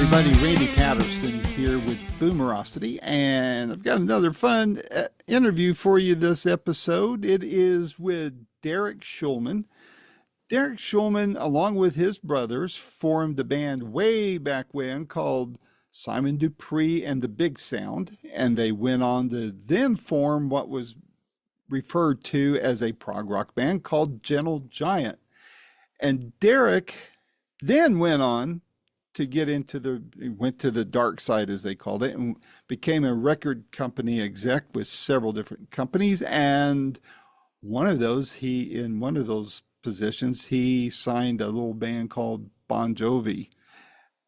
everybody, Randy Patterson here with Boomerocity, and I've got another fun interview for you this episode. It is with Derek Shulman. Derek Shulman, along with his brothers, formed a band way back when called Simon Dupree and the Big Sound, and they went on to then form what was referred to as a prog rock band called Gentle Giant. And Derek then went on to get into went to the dark side, as they called it, and became a record company exec with several different companies. And in one of those positions, he signed a little band called Bon Jovi.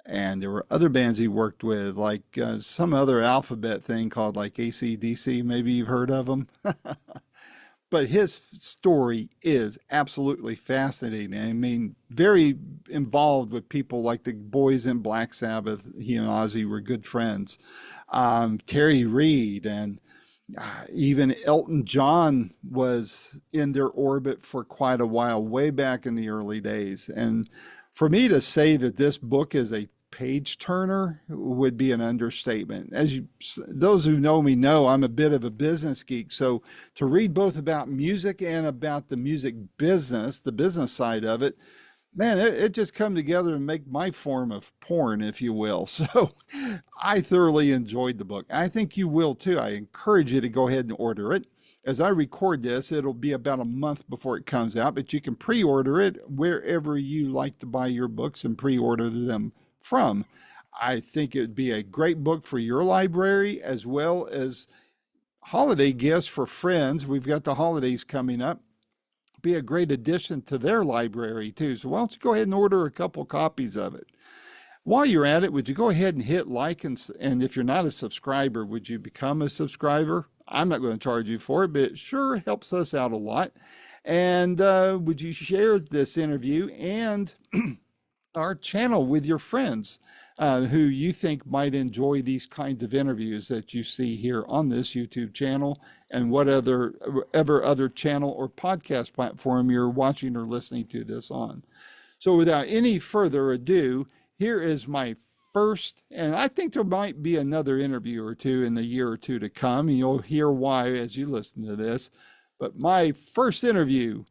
And there were other bands he worked with, like some other alphabet thing called like AC/DC. Maybe you've heard of them. But his story is absolutely fascinating. I mean, very involved with people like the boys in Black Sabbath. He and Ozzy were good friends. Terry Reid and even Elton John was in their orbit for quite a while, way back in the early days. And for me to say that this book is a page turner would be an understatement. Those who know me know I'm a bit of a business geek. So to read both about music and about the music business, the business side of it, man, it just come together and make my form of porn, if you will. So I thoroughly enjoyed the book. I think you will too. I encourage you to go ahead and order it. As I record this, it'll be about a month before it comes out, but you can pre-order it wherever you like to buy your books and pre-order them from. I think it would be a great book for your library, as well as holiday gifts for friends. We've got the holidays coming up. Be a great addition to their library too. So why don't you go ahead and order a couple copies of it? While you're at it, would you go ahead and hit like, and if you're not a subscriber, would you become a subscriber? I'm not going to charge you for it, but it sure helps us out a lot. And would you share this interview and our channel with your friends who you think might enjoy these kinds of interviews that you see here on this YouTube channel, and whatever other channel or podcast platform you're watching or listening to this on. So without any further ado, here is my first, and I think there might be another interview or two in the year or two to come, and you'll hear why as you listen to this, but my first interview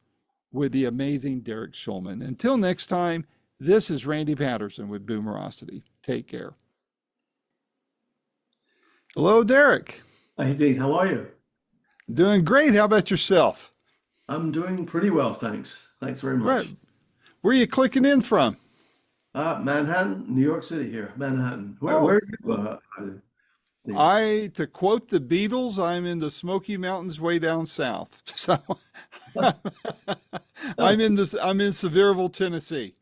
with the amazing Derek Shulman. Until next time, this is Randy Patterson with Boomerocity. Take care. Hello, Derek. Hi, Dean. How are you? Doing great. How about yourself? I'm doing pretty well, thanks. Thanks very much. Right. Where are you clicking in from? Manhattan, New York City here. Manhattan. Where are you? To quote the Beatles, I'm in the Smoky Mountains way down south. So I'm in Sevierville, Tennessee.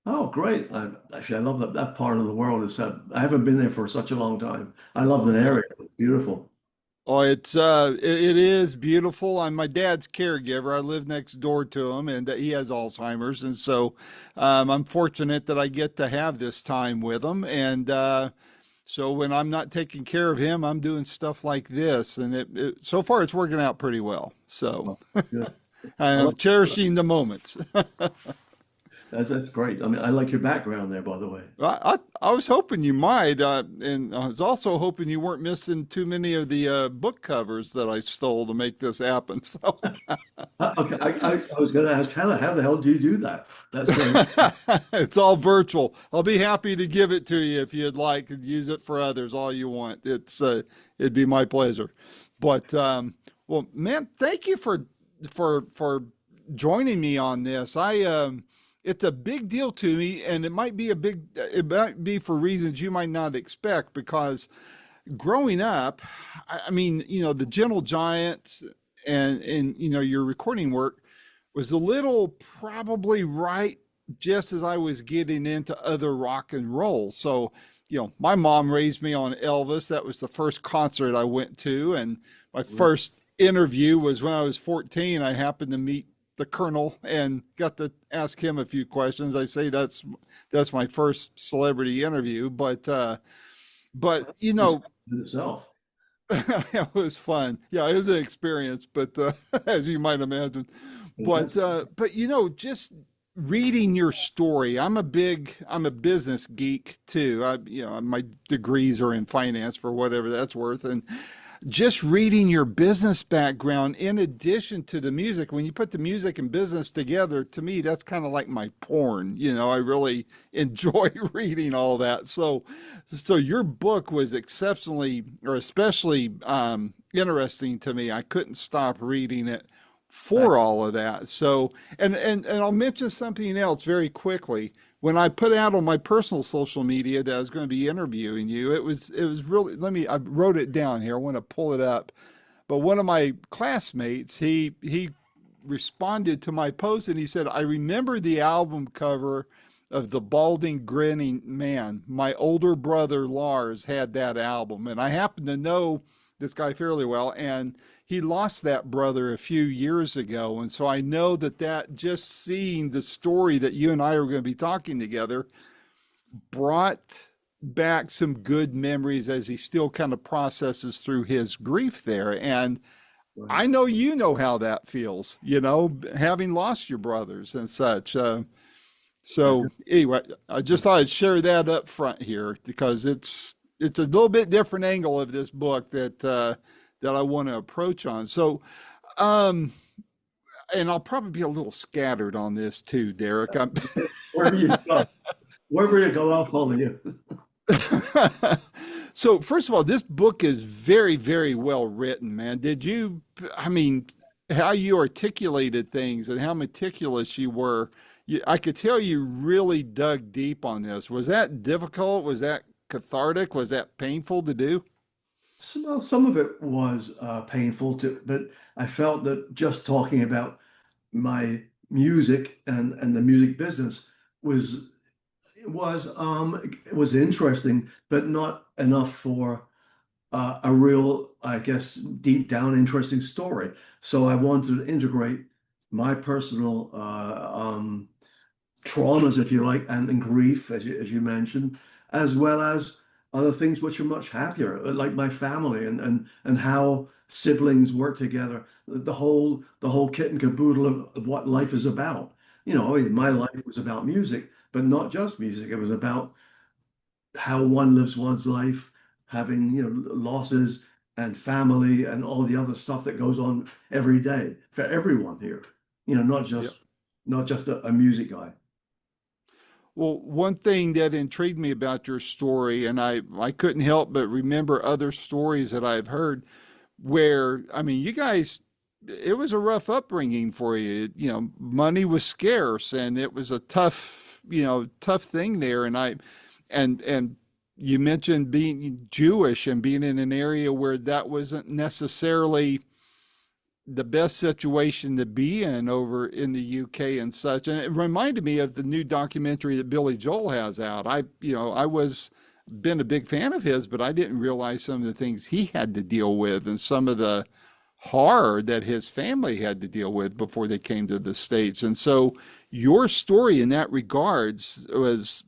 Oh, great. I love that part of the world. I haven't been there for such a long time. I love the area. It's beautiful. Oh, it is beautiful. I'm my dad's caregiver. I live next door to him, and he has Alzheimer's, and so I'm fortunate that I get to have this time with him. And so when I'm not taking care of him, I'm doing stuff like this, and so far it's working out pretty well. So I'm cherishing the moments. That's great. I mean, I like your background there, by the way. I was hoping you might, and I was also hoping you weren't missing too many of the book covers that I stole to make this happen. So, okay, I was going to ask, how the hell do you do that? That's it's all virtual. I'll be happy to give it to you if you'd like, and use it for others all you want. It'd be my pleasure. But well, man, thank you for joining me on this. It's a big deal to me, and it might be for reasons you might not expect, because growing up, I mean, the Gentle Giants and your recording work was a little probably right just as I was getting into other rock and roll. So, my mom raised me on Elvis. That was the first concert I went to, and my first interview was when I was 14. I happened to meet the Colonel and got to ask him a few questions. I say that's my first celebrity interview, but itself. It was fun. Yeah, it was an experience, but as you might imagine, but just reading your story. I'm a business geek too. My degrees are in finance for whatever that's worth. And just reading your business background in addition to the music, when you put the music and business together, to me, that's kind of like my porn. I really enjoy reading all that. So your book was exceptionally or especially interesting to me. I couldn't stop reading it I, for all of that. So, and I'll mention something else very quickly. When I put out on my personal social media that I was going to be interviewing you, it was really, I wrote it down here. I want to pull it up. But one of my classmates, he responded to my post and he said, "I remember the album cover of the balding grinning man. My older brother Lars had that album, and I happen to know this guy fairly well, and he lost that brother a few years ago. And so I know that just seeing the story that you and I are going to be talking together brought back some good memories as he still kind of processes through his grief there. And right. I know how that feels, having lost your brothers and such. I, So anyway, I just thought I'd share that up front here because it's a little bit different angle of this book that I want to approach on. So, um, and I'll probably be a little scattered on this too, Derek. wherever you go, wherever you go, I'll follow you. So first of all, this book is very, very well written, man. I mean, how you articulated things and how meticulous you were. I could tell you really dug deep on this. Was that difficult? Was that cathartic? Was that painful to do? Well, some of it was painful to, but I felt that just talking about my music and the music business was was interesting, but not enough for a real, I guess, deep down interesting story. So I wanted to integrate my personal traumas, if you like, and grief, as you mentioned, as well as other things which are much happier, like my family and how siblings work together, the whole kit and caboodle of what life is about. I mean, my life was about music, but not just music. It was about how one lives one's life, having, losses and family and all the other stuff that goes on every day for everyone here. Not Yep. just a music guy. Well, one thing that intrigued me about your story, and I couldn't help but remember other stories that I've heard where, I mean, you guys, it was a rough upbringing for you. Money was scarce and it was a tough thing there. And you mentioned being Jewish and being in an area where that wasn't necessarily the best situation to be in over in the UK and such. And it reminded me of the new documentary that Billy Joel has out. I was been a big fan of his, but I didn't realize some of the things he had to deal with and some of the horror that his family had to deal with before they came to the States. And so your story in that regards was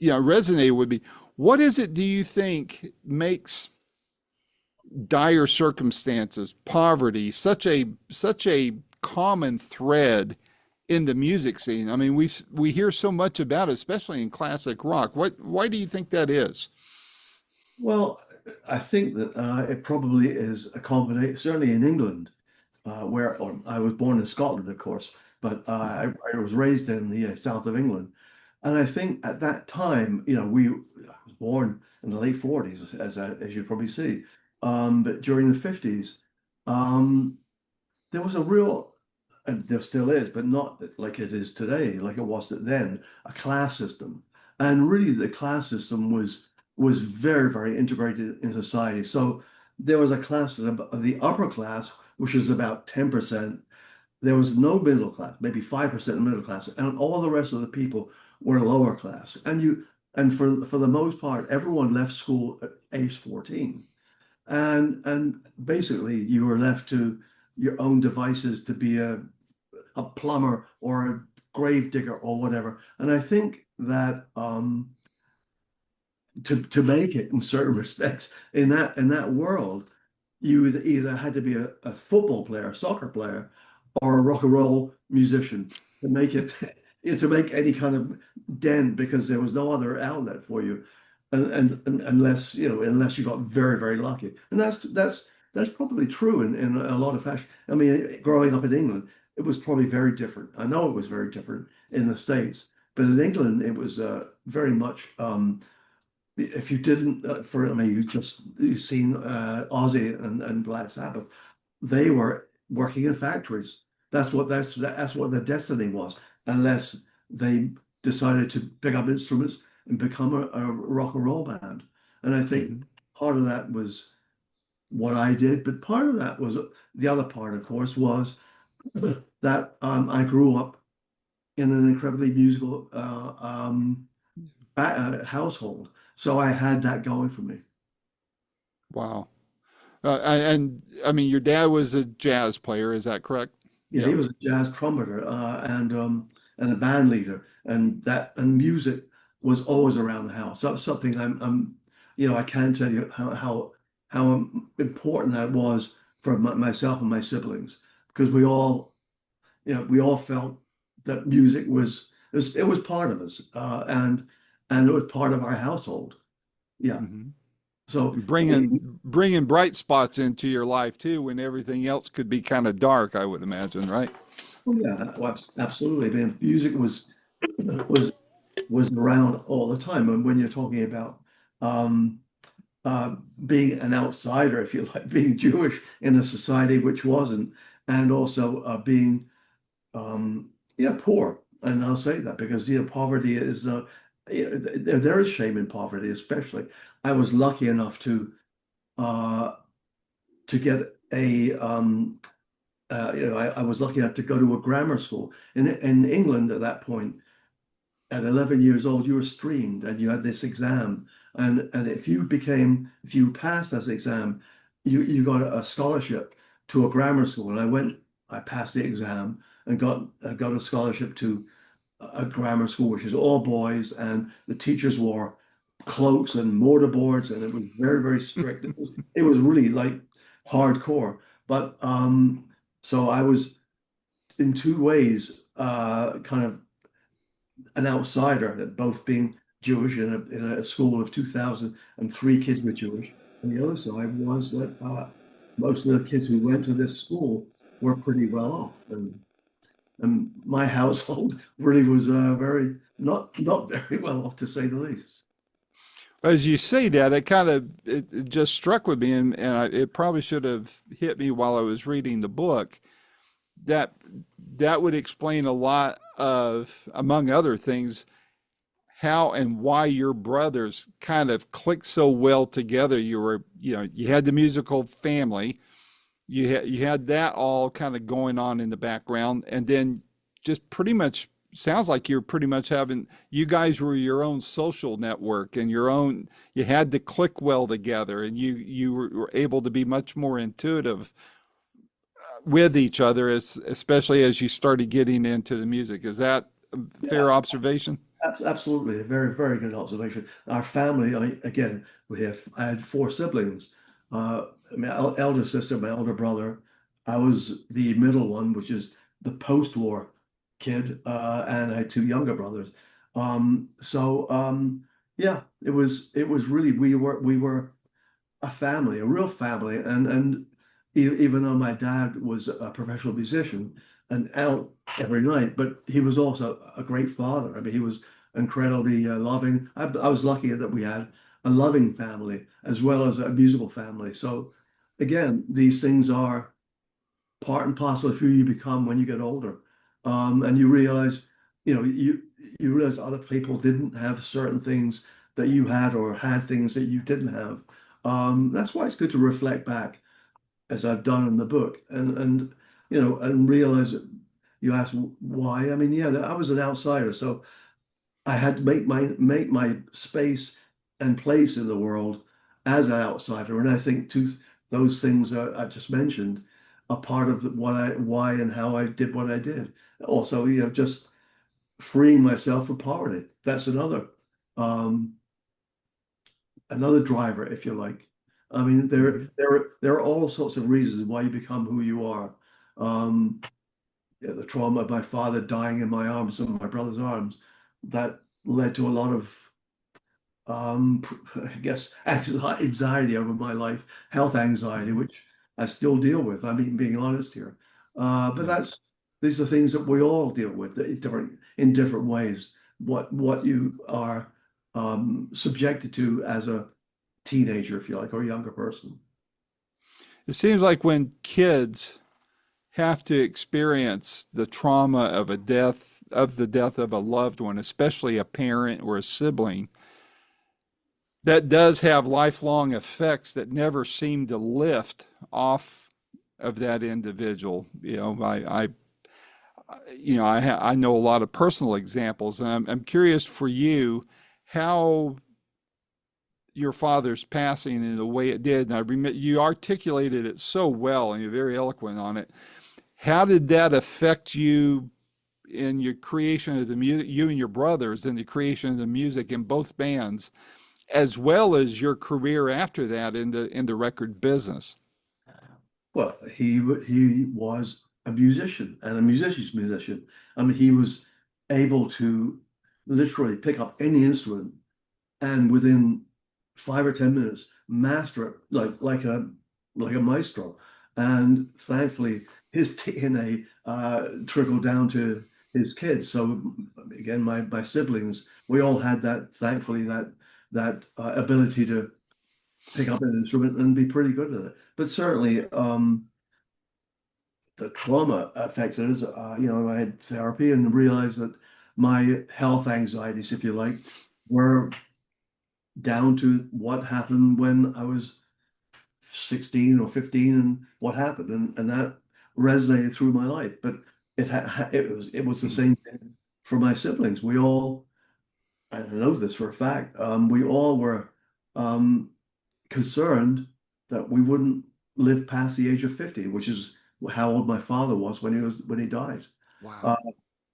resonated with me. What is it do you think makes dire circumstances, poverty, such a common thread in the music scene? I mean, we hear so much about it, especially in classic rock. Why do you think that is? Well, I think that it probably is a combination, certainly in England, or I was born in Scotland, of course, but I was raised in the south of England. And I think at that time, I was born in the late 40s, as you probably see. But during the 50s, um, there was a real, and there still is, but not like it is today, like it was then, a class system. And really, the class system was very, very integrated in society. So there was a class system of the upper class, which is about 10%. There was no middle class, maybe 5% middle class, and all the rest of the people were lower class. And for the most part, everyone left school at age 14. And basically you were left to your own devices to be a plumber or a grave digger or whatever. And I think that to make it in certain respects in that world, you either had to be a football player, a soccer player, or a rock and roll musician to make it to make any kind of dent because there was no other outlet for you, and unless unless you got very very lucky, and that's probably true in a lot of fashion. I mean, growing up in England, it was probably very different. I know it was very different in the States, but in England it was very much. If you didn't, for I mean, you've seen Ozzy and Black Sabbath, they were working in factories. That's what their destiny was, unless they decided to pick up instruments and become a rock and roll band. And I think Hmm. part of that was what I did, but part of that was the other part, of course, was that I grew up in an incredibly musical household, so I had that going for me. Wow. And I mean, your dad was a jazz player, is that correct? Yeah, he Yep. was a jazz trumpeter and a band leader, and music was always around the house. That's something I can't tell you how important that was for myself and my siblings because we all felt that music was part of us, and it was part of our household. Yeah, Hmm. so. And bringing bright spots into your life too, when everything else could be kind of dark, I would imagine, right? Oh yeah, absolutely. I mean, music was was around all the time. And when you're talking about um, uh, being an outsider, if you like, being Jewish in a society which wasn't, and also being poor. And I'll say that because poverty is there is shame in poverty, especially. I was lucky enough uh, to get I was lucky enough to go to a grammar school in England at that point. At 11 years old, you were streamed and you had this exam. And if you passed that exam, you got a scholarship to a grammar school. And I passed the exam and got a scholarship to a grammar school, which is all boys, and the teachers wore cloaks and mortarboards, and it was very, very strict. It was really like hardcore. But so I was in two ways, kind of an outsider, both being Jewish in a school of 2,003 kids were Jewish. And the other side was that most of the kids who went to this school were pretty well off. And my household really was very not very well off to say the least. As you say that, it just struck with me, it probably should have hit me while I was reading the book. That that would explain a lot of, among other things, how and why your brothers kind of clicked so well together. You had the musical family, you had that all kind of going on in the background, and then just pretty much sounds like you're pretty much having, you guys were your own social network and your own, you had to click well together, and you were able to be much more intuitive with each other, especially as you started getting into the music. Is that a Yeah, fair observation? absolutely. A very, very good observation. Our family, again, I had four siblings. My elder sister, my elder brother. I was the middle one, which is the post-war kid, and I had two younger brothers. Yeah, it was really we were a family, a real family. And even though my dad was a professional musician and out every night, but he was also a great father. I mean, he was incredibly loving. I was lucky that we had a loving family as well as a musical family. So again, these things are part and parcel of who you become when you get older. And you realize, you realize other people didn't have certain things that you had or had things that you didn't have. That's why it's good to reflect back, as I've done in the book, and realize that you ask why. I mean, yeah, I was an outsider, so I had to make my space and place in the world as an outsider, and I think those things I just mentioned are part of why and how I did what I did. Also, just freeing myself from poverty. That's um, another driver, if you like. I mean, Hmm. there are all sorts of reasons why you become who you are. Um, the trauma of my father dying in my arms and my brother's arms, that led to a lot of I guess anxiety over my life, health anxiety, Mhm. which I still deal with. I mean, being honest here. But Yeah. these are things that we all deal with in different ways. What you are subjected to as a teenager, if you like, or a younger person. It seems like when kids have to experience the trauma of the death of a loved one, especially a parent or a sibling, that does have lifelong effects that never seem to lift off of that individual. I know a lot of personal examples, and I'm curious for you how your father's passing in the way it did. And I remember you articulated it so well, and you're very eloquent on it. How did that affect you in your creation of the music, you and your brothers, in the creation of the music in both bands, as well as your career after that in the record business? Well, he was a musician and a musician's musician. I mean, he was able to literally pick up any instrument and within 5 or 10 minutes master it like a maestro. And thankfully, his DNA trickled down to his kids. So again, my siblings, we all had that. Thankfully, that ability to pick up an instrument and be pretty good at it. But certainly, the trauma affected us. I had therapy and realized that my health anxieties, if you like, were down to what happened when I was 16 or 15 and what happened. And that resonated through my life. But it was the same thing for my siblings. We all, I know this for a fact, we all were um, concerned that we wouldn't live past the age of 50, which is how old my father was when he died. Uh, Wow.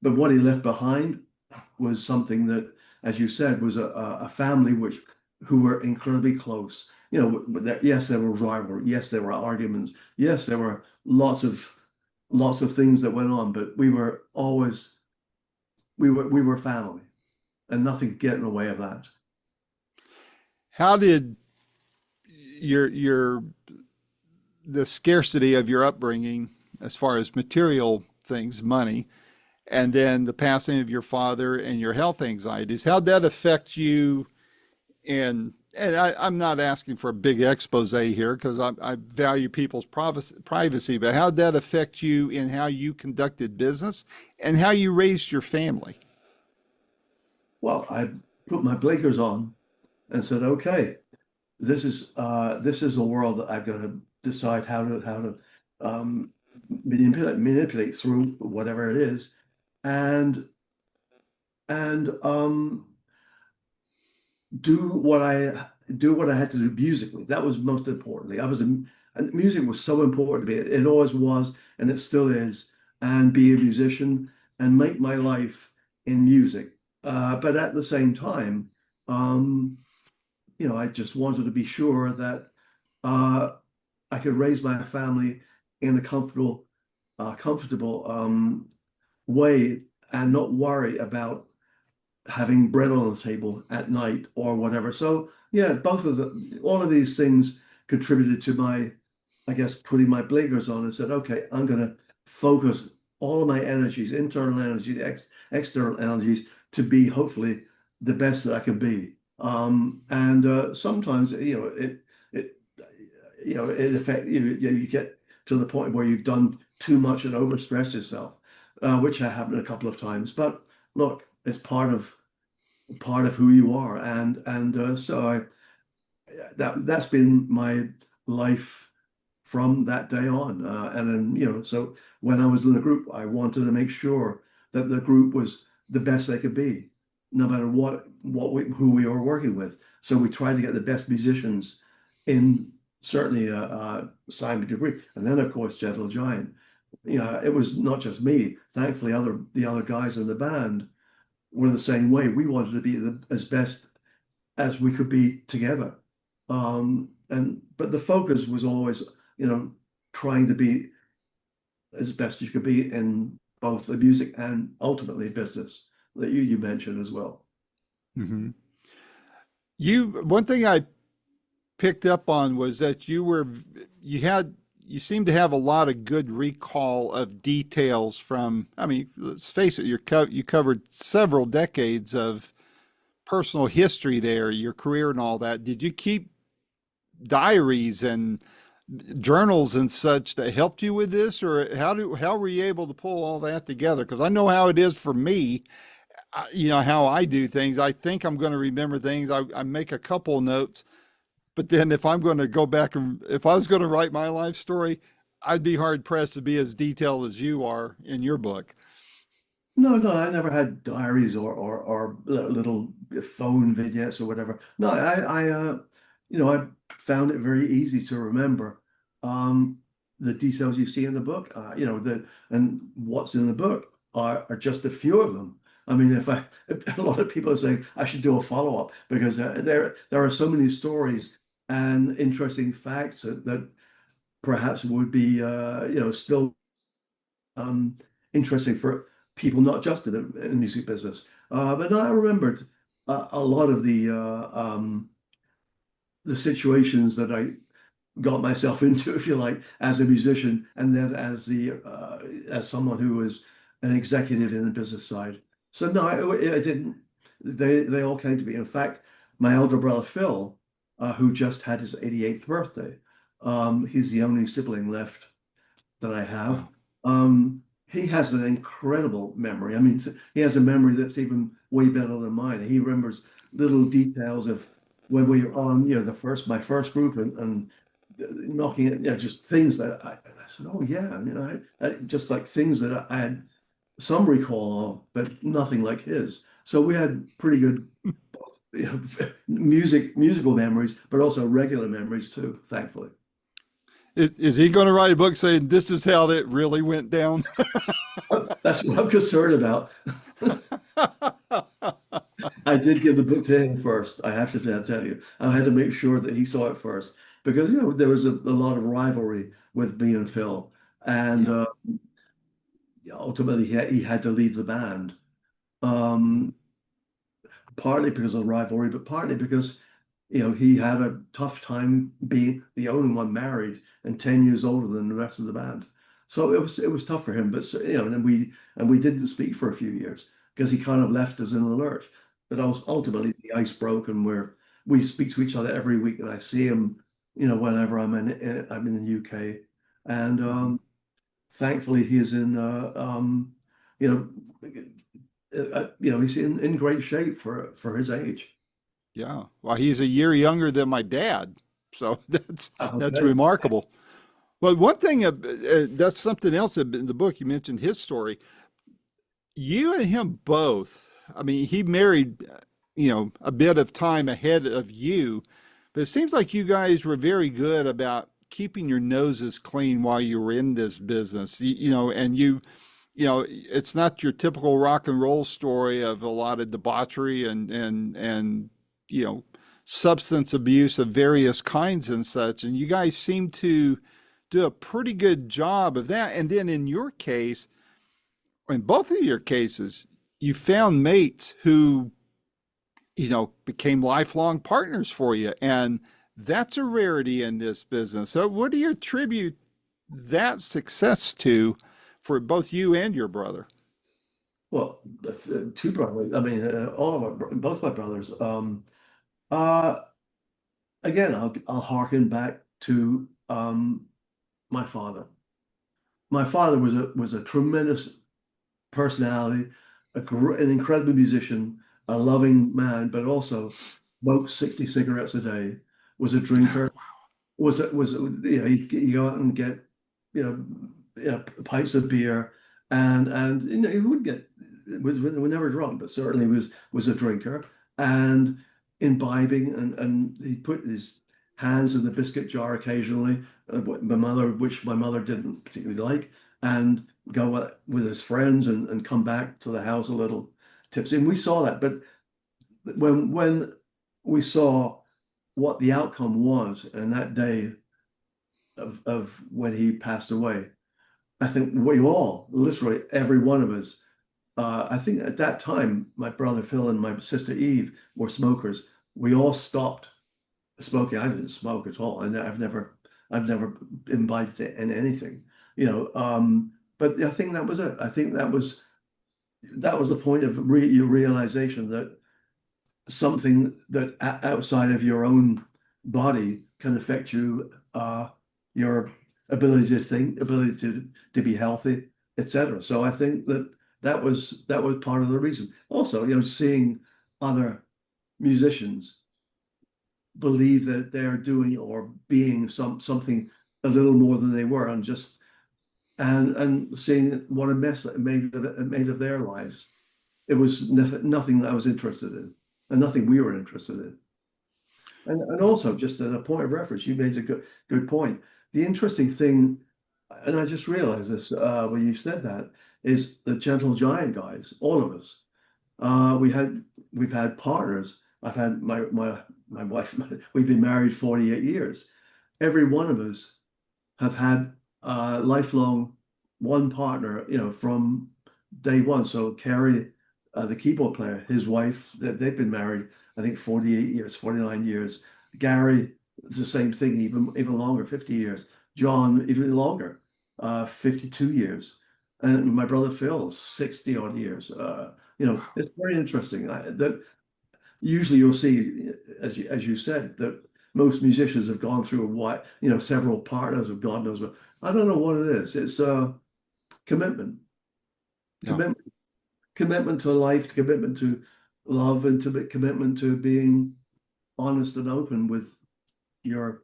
but what he left behind was something that, as you said, was a family who were incredibly close. Yes, there were rivalry. Yes, there were arguments. Yes, there were lots of things that went on. But we were family, and nothing could get in the way of that. How did your the scarcity of your upbringing, as far as material things, money, and then the passing of your father and your health anxieties, how'd that affect you? I'm not asking for a big expose here because I value people's privacy, but how'd that affect you in how you conducted business and how you raised your family? Well, I put my blinkers on and said, "Okay, this is a world that I've got to decide how to um, manipulate through whatever it is, and and do what I had to do musically. That was most importantly. And music was so important to me. It always was, and it still is. And be a musician and make my life in music. But at the same time, um, I just wanted to be sure that uh, I could raise my family in a comfortable way and not worry about having bread on the table at night or whatever. So yeah, all of these things contributed to I guess, putting my blinkers on and said, okay, I'm going to focus all of my energies, internal energies, external energies, to be hopefully the best that I can be. And sometimes, it, it affect you get to the point where you've done too much and overstressed yourself, which happened a couple of times. But look, it's part of who you are, and so that's been my life from that day on. And then, so when I was in the group, I wanted to make sure that the group was the best they could be, no matter who we were working with. So we tried to get the best musicians in, certainly Simon Degree, and then of course Gentle Giant. It was not just me. Thankfully, the other guys in the band were the same way. We wanted to be as best as we could be together. But the focus was always, trying to be as best you could be in both the music and ultimately business that you mentioned as well. Hmm. One thing I picked up on was that you seem to have a lot of good recall of details from, I mean, let's face it, you covered several decades of personal history there, your career and all that. Did you keep diaries and journals and such that helped you with this, or how were you able to pull all that together? Because I know how it is for me. You know how I do things. I think I'm going to remember things. I make a couple notes, but then if I'm going to go back and if I was going to write my life story, I'd be hard pressed to be as detailed as you are in your book. No, no, I never had diaries or little phone vignettes or whatever. No, I found it very easy to remember the details you see in the book. And what's in the book are just a few of them. I mean, if I a lot of people are saying I should do a follow-up because there are so many stories and interesting facts that perhaps would be still um, interesting for people not just in the music business. But no, I remembered a lot of the situations that I got myself into, if you like, as a musician, and then as someone who was an executive in the business side. So no, I didn't. They all came to me. In fact, my elder brother Phil, who just had his 88th birthday, he's the only sibling left that I have. Wow. He has an incredible memory. I mean, he has a memory that's even way better than mine. He remembers little details of when we were on, my first group and knocking it, just things that I said, oh yeah, just like things that I had some recall of, but nothing like his. So we had pretty good, musical memories, but also regular memories too, thankfully. Is he going to write a book saying this is how that really went down? That's what I'm concerned about. I did give the book to him first. I have to tell you, I had to make sure that he saw it first because there was a lot of rivalry with me and Phil, and Yeah. ultimately he had to leave the band. Um, Partly because of the rivalry, but partly because he had a tough time being the only one married and 10 years older than the rest of the band. So it was tough for him. But and we didn't speak for a few years because he kind of left us in the lurch. But ultimately the ice broke and we speak to each other every week, and I see him, whenever I'm in the UK, and Mhm. thankfully he is in you know he's in great shape for his age. Yeah. Well, he's a year younger than my dad, so that's Okay. remarkable. But one thing, that's something else in the book. You mentioned his story. You and him both. I mean, he married, a bit of time ahead of you, but it seems like you guys were very good about keeping your noses clean while you were in this business. And it's not your typical rock and roll story of a lot of debauchery and you know, substance abuse of various kinds and such. And you guys seem to do a pretty good job of that. And then in your case, in both of your cases, you found mates who, became lifelong partners for you. And that's a rarity in this business. So, what do you attribute that success to for both you and your brother? Well, that's two brothers. I mean, all of both my brothers. Uh, Again, I'll harken back to my father. My father was a tremendous personality, an incredible musician, a loving man, but also smoked 60 cigarettes a day, was a drinker, he'd go out and get pints of beer, and he would get was never drunk, but certainly was a drinker and imbibing, and he put his hands in the biscuit jar occasionally, which my mother didn't particularly like, and go out with his friends and come back to the house a little tipsy. And we saw that, but when we saw what the outcome was, and that day of when he passed away, I think we all, literally every one of us, I think at that time, my brother Phil and my sister Eve were smokers. We all stopped smoking. I didn't smoke at all, and I've never imbibed in anything, you know. But I think that was it. I think that was the point of your realization that something that outside of your own body can affect you, your ability to think, ability to be healthy, etc. So I think that that was part of the reason. Also, you know, seeing other musicians believe that they're doing or being something a little more than they were, and just and seeing what a mess it made of their lives. It was nothing that I was interested in, and nothing we were interested in. And also, just as a point of reference, you made a good point. The interesting thing, and I just realized this when you said that, is the Gentle Giant guys, all of us. We've had partners. I've had my wife. We've been married 48 years. Every one of us have had lifelong one partner, you know, from day one. So Kerry, the keyboard player, his wife, they've been married, I think 48 years, 49 years. Gary, it's the same thing, even longer, 50 years. John, even longer, 52 years. And my brother Phil, 60 odd years. You know, it's very interesting. That usually you'll see, as you said, that most musicians have gone through what, you know, several partners of God knows what. I don't know what it is. It's commitment, Yeah. commitment, commitment to life, commitment to love, and commitment to being honest and open with your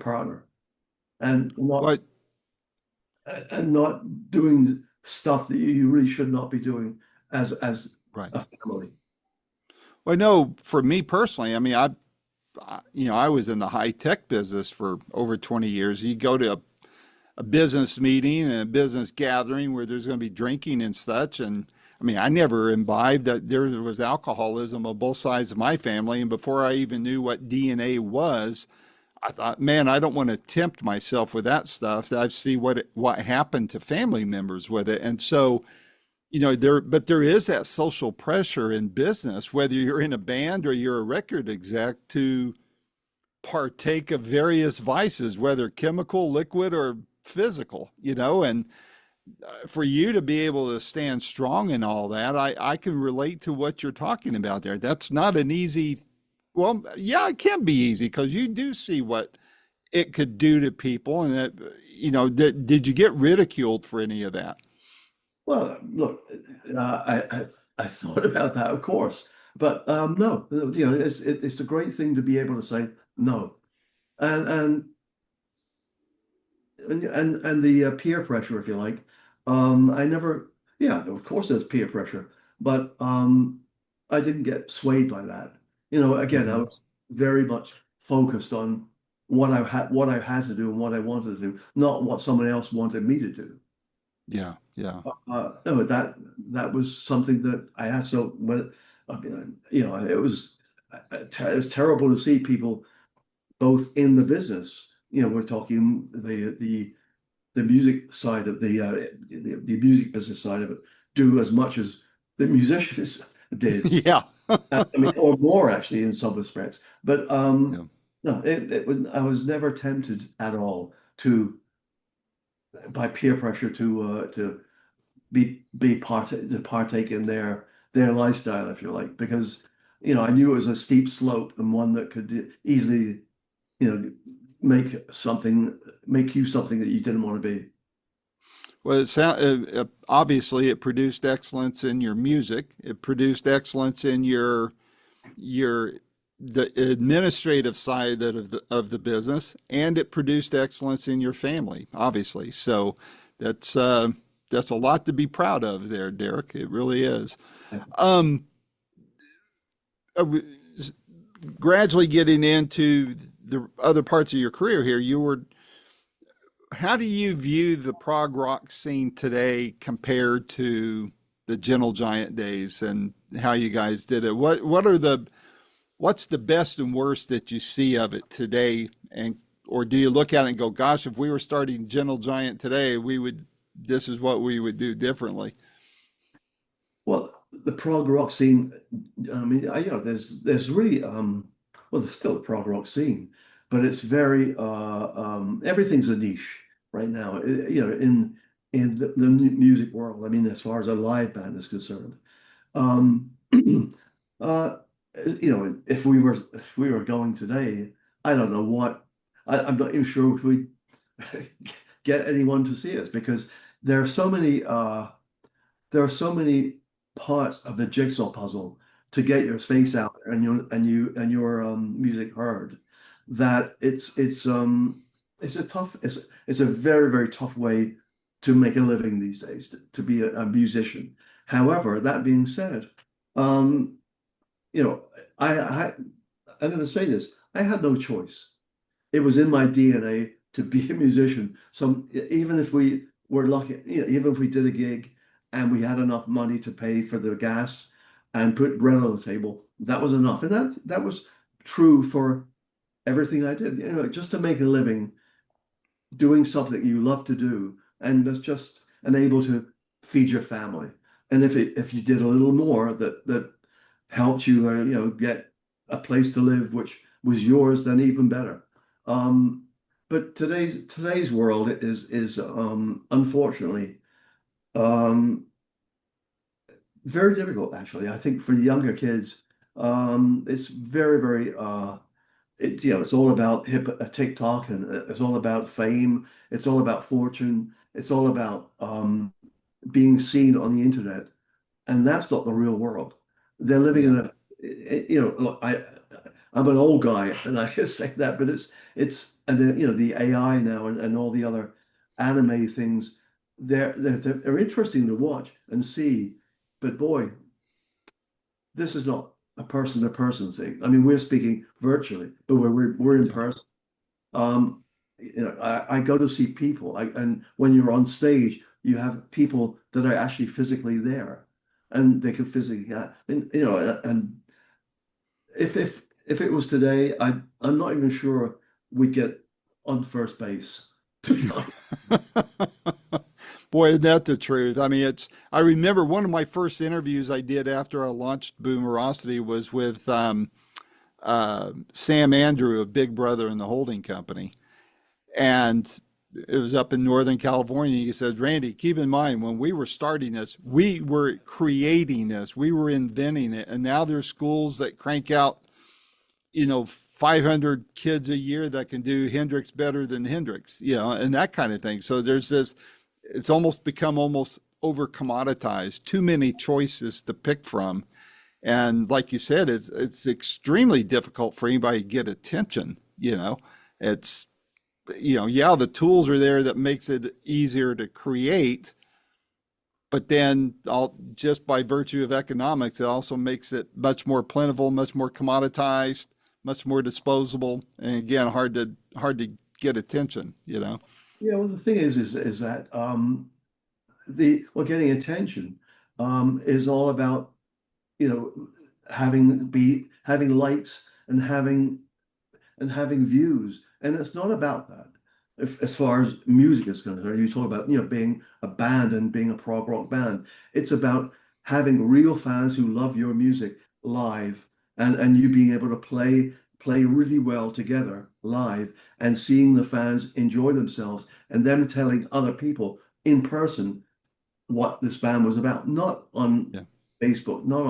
partner, and Well, not doing stuff that you really should not be doing as right. a family. Well, I know for me personally, I mean, I was in the high tech business for over 20 years. You go to a business meeting and a business gathering where there's going to be drinking and such. And I mean, I never imbibed that there was alcoholism on both sides of my family. And before I even knew what DNA was, I thought, man, I don't want to tempt myself with that stuff. I see what happened to family members with it. And so, but there is that social pressure in business, whether you're in a band or you're a record exec, to partake of various vices, whether chemical, liquid, or physical, and for you to be able to stand strong in all that, I can relate to what you're talking about there. That's not an easy, well, yeah, it can be easy because you do see what it could do to people. And did you get ridiculed for any of that? Well, look, I thought about that, of course, but no, you know, it's a great thing to be able to say no, and and the peer pressure, if you like. I never, yeah, of course there's peer pressure, but I didn't get swayed by that. You know, again, I Hmm. was very much focused on what I had to do and what I wanted to do, not what someone else wanted me to do. Yeah, yeah. No, that was something that I had. So when, I mean, you know, it was terrible to see people both in the business. You know, we're talking the music side of the music business side of it, do as much as the musicians did. Yeah. I mean, or more actually in some respects. But Yeah. no, it was I was never tempted at all to by peer pressure to to partake in their lifestyle, if you like, because you know I knew it was a steep slope and one that could easily, you know, make you something that you didn't want to be. Well, obviously it produced excellence in your music. It produced excellence in your the administrative side of the business, and it produced excellence in your family, obviously. So that's uh, that's a lot to be proud of there, Derek. It really is. Um, uh, Gradually getting into the other parts of your career here, how do you view the prog rock scene today compared to the Gentle Giant days and how you guys did it? What's the best and worst that you see of it today? And or do you look at it and go, gosh, if we were starting Gentle Giant today, this is what we would do differently. Well, the prog rock scene, I mean, there's really well, there's still a prog rock scene, but it's very everything's a niche right now. In the music world. I mean, as far as a live band is concerned. Um, uh, if we were going today, I don't know what I'm not even sure if we get anyone to see us because there are so many there are so many parts of the jigsaw puzzle to get your face out there and your music heard that it's a tough it's a very very tough way to make a living these days to be a musician. However, that being said, um, you know, I'm going to say this. I had no choice. It was in my DNA to be a musician. Even if we were lucky, even if we did a gig and we had enough money to pay for the gas and put bread on the table, that was enough. And that was true for everything I did. Just to make a living doing something you love to do and that's just and able to feed your family. And if you did a little more that helped you get a place to live which was yours, then even better. Um, but today's world is unfortunately um, very difficult actually. I think for the younger kids, it's very very it's all about TikTok and it's all about fame. It's all about fortune. It's all about being seen on the internet, and that's not the real world. They're living Yeah. in look, I'm an old guy, and I can say that, but it's and the AI now and all the other anime things. They're interesting to watch and see, but boy, this is not a person to person thing. I mean, we're speaking virtually, but we're in Yeah. person. I go to see people, and when you're on stage, you have people that are actually physically there, and they can physically, and if it was today, I'm not even sure we'd get on first base. To be honest. Boy, isn't that the truth? I mean, I remember one of my first interviews I did after I launched Boomerocity was with Sam Andrew of Big Brother and the Holding Company. And it was up in Northern California. He said, Randy, keep in mind, when we were starting this, we were creating this, we were inventing it. And now there's schools that crank out 500 kids a year that can do Hendrix better than Hendrix, and that kind of thing. So there's this, it's almost become almost over commoditized, too many choices to pick from. And like you said, it's extremely difficult for anybody to get attention. It's, yeah, the tools are there that makes it easier to create, but then all just by virtue of economics, it also makes it much more plentiful, much more commoditized, much more disposable, and again, hard to get attention. Yeah, well, the thing is that the well, getting attention is all about you know having likes and having views, and it's not about that. If, as far as music is concerned, you talk about being a band and being a prog rock band. It's about having real fans who love your music live, and you being able to play really well together live, and seeing the fans enjoy themselves, and them telling other people in person what this band was about, not on Yeah. Facebook, not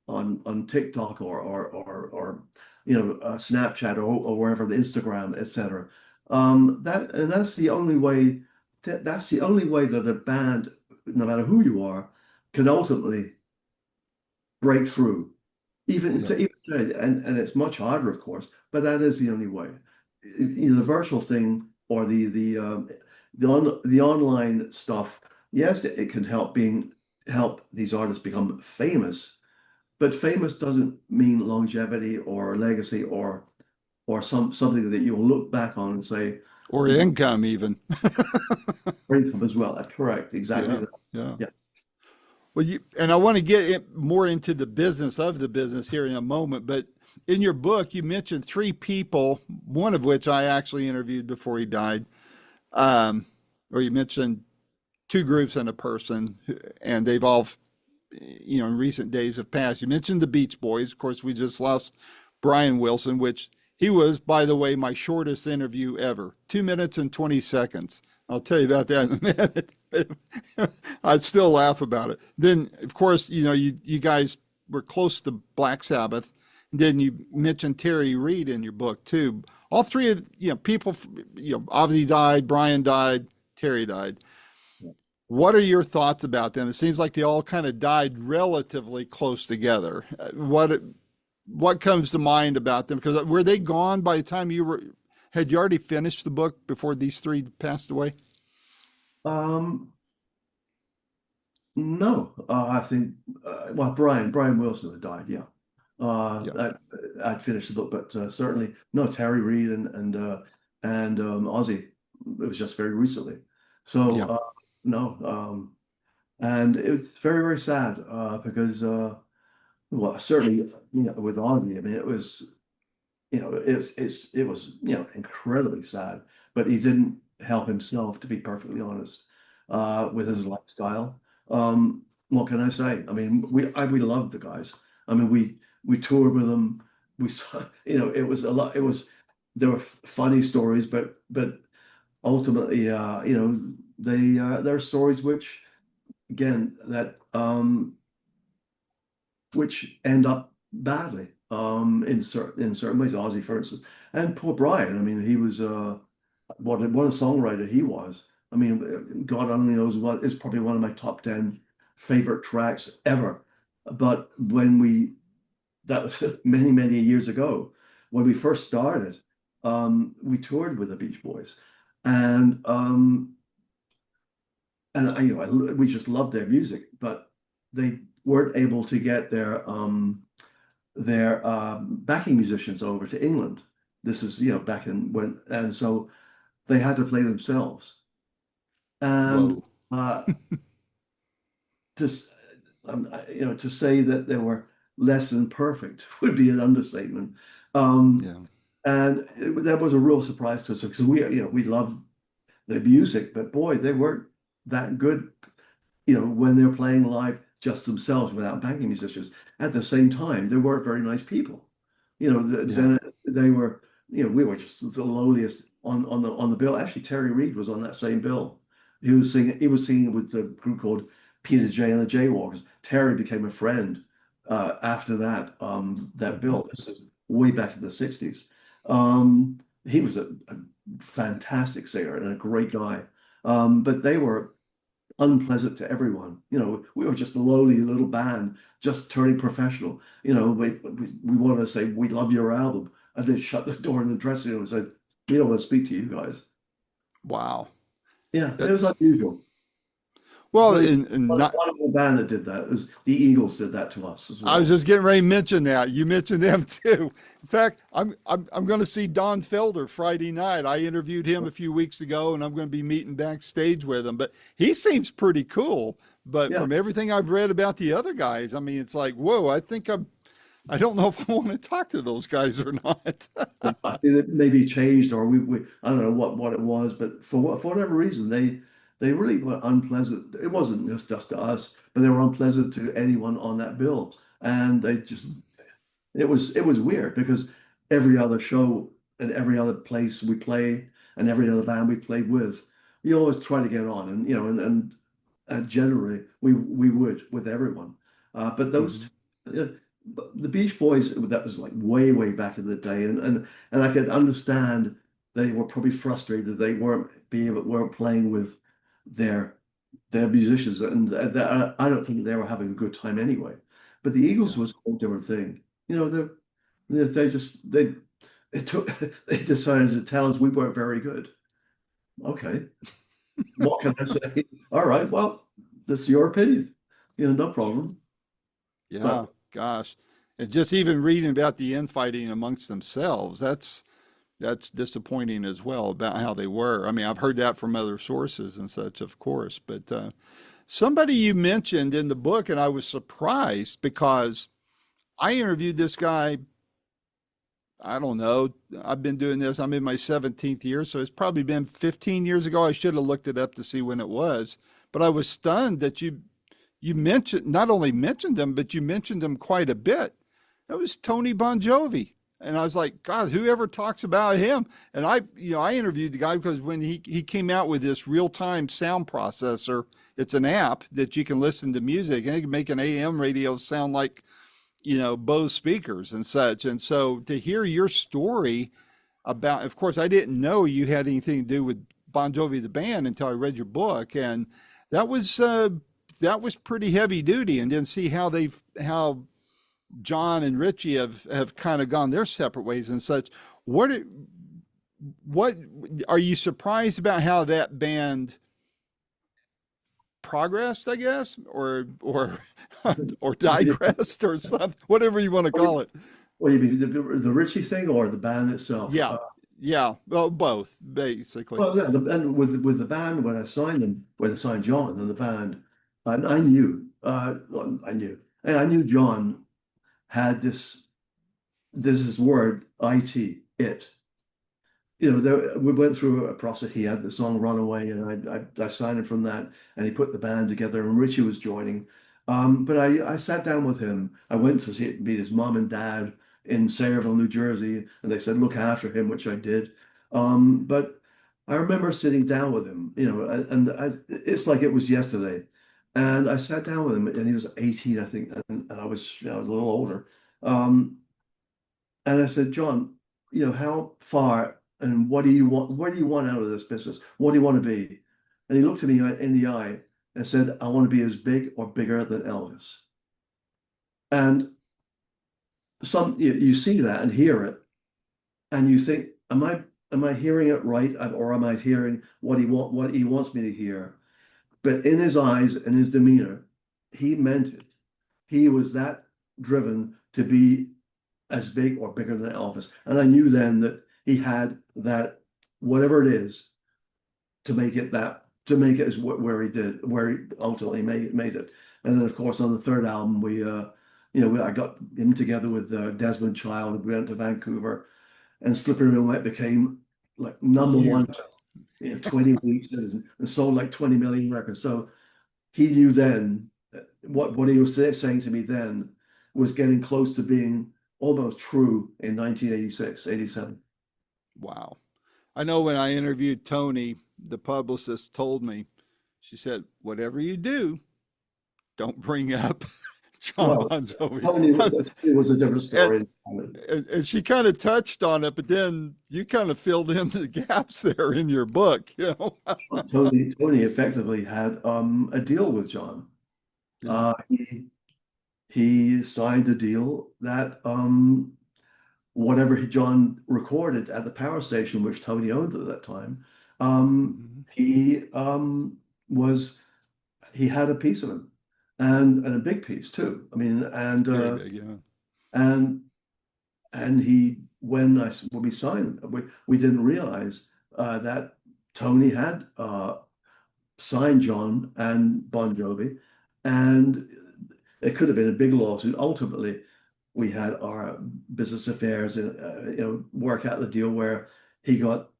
on TikTok or Snapchat or wherever, the Instagram, etc. That's the only way that's the only way that a band, no matter who you are, can ultimately break through. Yeah. Even today, and it's much harder, of course, but that is the only way. The virtual thing or the online stuff, yes, it can help these artists become famous, but famous doesn't mean longevity or legacy or something that you'll look back on and say, Or income even. income as well. That's correct, exactly Yeah. that. Yeah. Yeah. Well, and I want to get more into the business of the business here in a moment, but in your book, you mentioned three people, one of which I actually interviewed before he died. Um, or you mentioned two groups and a person, and they've all, in recent days have passed. You mentioned the Beach Boys. Of course, we just lost Brian Wilson, which he was, by the way, my shortest interview ever, 2 minutes and 20 seconds. I'll tell you about that in a minute. I'd still laugh about it. Then, of course, you guys were close to Black Sabbath. Then you mentioned Terry Reid in your book too. All three of people, Avi died, Brian died, Terry died. What are your thoughts about them? It seems like they all kind of died relatively close together. What comes to mind about them? Because were they gone by the time had you already finished the book before these three passed away? Um, no, I think well, Brian Wilson had died. Yeah, Yeah, I'd finished the book, but certainly no Terry Reid and Ozzy. It was just very recently. So yeah, no, and it's very very sad because well certainly with Ozzy, I mean it was incredibly sad, but he didn't help himself, to be perfectly honest, with his lifestyle. What can I say? I mean, we loved the guys. I mean, we toured with them. We saw, it was a lot. It was there were funny stories, but ultimately, there are stories which again that which end up badly in certain ways. Ozzy, for instance, and poor Brian. I mean, he was what a songwriter he was. I mean, God only knows what is probably one of my top 10 favorite tracks ever. But that was many years ago, when we first started, we toured with the Beach Boys, and we just loved their music, but they weren't able to get their backing musicians over to England. This is back in when, and so they had to play themselves. And whoa, uh, just to say that they were less than perfect would be an understatement. Um, yeah, and that was a real surprise to us because we loved the music, but boy, they weren't that good when they're playing live just themselves without backing musicians. At the same time, they weren't very nice people. yeah, Then they were, we were just the lowliest on the bill. Actually, Terry Reid was on that same bill. He was singing with the group called Peter J and the Jaywalkers. Terry became a friend after that bill. This is way back in the 60s. He was a fantastic singer and a great guy. But they were unpleasant to everyone. We were just a lowly little band just turning professional. We wanted to say we love your album, and then shut the door in the dressing room and said we don't want to speak to you guys. wow. Yeah, it was That's unusual. well, But and not. one of the band that did that was the Eagles did that to us as I was well. just getting ready to mention that. You mentioned them too. In fact, I'm going to see Don Felder Friday night. I interviewed him a few weeks ago, and I'm going to be meeting backstage with him. But he seems pretty cool. But Yeah, from everything I've read about the other guys, I mean, it's like, whoa, I don't know if I want to talk to those guys or not. I think it maybe changed, or we I don't know what it was, but for whatever reason they really were unpleasant. It wasn't just to us, but they were unpleasant to anyone on that bill, and they just it was weird because every other show and every other place we played and every other band we played with, we always try to get on, and and generally we would with everyone. But those Mhm. the Beach Boys, that was like way back in the day, and I could understand they were probably frustrated that they weren't playing with their their musicians, and I don't think they were having a good time anyway. But the Eagles Yeah. was a whole different thing. They just it took they decided to tell us we weren't very good. Okay, what can I say? All right, well, that's your opinion. No problem. But Yeah. Gosh. And just even reading about the infighting amongst themselves, that's disappointing as well about how they were. I mean, I've heard that from other sources and such, of course, but somebody you mentioned in the book, and I was surprised because I interviewed this guy. I don't know. I've been doing this. I'm in my 17th year, so it's probably been 15 years ago. I should have looked it up to see when it was, but I was stunned that you mentioned not only mentioned him, but you mentioned him quite a bit. That was Tony Bon Jovi. And I was like, God, whoever talks about him? And I interviewed the guy because when he came out with this real time sound processor, it's an app that you can listen to music and it can make an AM radio sound like, Bose speakers and such. And so to hear your story about, of course, I didn't know you had anything to do with Bon Jovi the band until I read your book, and that was uh, that was pretty heavy duty. And then see how John and Richie have kind of gone their separate ways and such. What what are you surprised about how that band progressed, I guess, or or digressed or something, whatever you want to call it. What do you mean, the Ritchie thing or the band itself? Yeah, yeah, well, both basically. Well, yeah, and with the band when I signed them, when I signed John and the band, and I knew, well, and I knew John had this word it. We went through a process. He had the song "Runaway," and I signed him from that, and he put the band together, and Richie was joining. But I sat down with him. I went to meet his mom and dad in Sayreville, New Jersey, and they said look after him, which I did. But I remember sitting down with him, it's like it was yesterday. And I sat down with him, and he was 18, I think, and I was a little older. Um, and I said, John, how far and what do you want? What do you want out of this business? What do you want to be? And he looked at me in the eye and said, I want to be as big or bigger than Elvis. And you see that and hear it, and you think, am I hearing it right, or am I hearing what he wants me to hear? But in his eyes and his demeanor, he meant it. He was that driven to be as big or bigger than Elvis. And I knew then that he had that, whatever it is, to make it as where he ultimately made it. And then of course on the third album I got him together with Desmond Child. We went to Vancouver, and Slippery When Wet became like number one Huge. in 20 weeks and sold like 20 million records. So he knew then what he was saying to me then was getting close to being almost true in 1986, 87. Wow. I know when I interviewed Tony, the publicist told me, she said, whatever you do, don't bring up John Well, Bon Jovi. Tony was a different and, story. and she kind of touched on it, but then you kind of filled in the gaps there in your book. Tony effectively had a deal with John. Yeah. He signed a deal that whatever John recorded at the power station, which Tony owned at that time, Mhm. was he had a piece of him, and a big piece too. I mean, Very big, yeah. and he when we signed, we didn't realize that Tony had signed John and Bon Jovi, and it could have been a big lawsuit. Ultimately, we had our business affairs and work out the deal where he got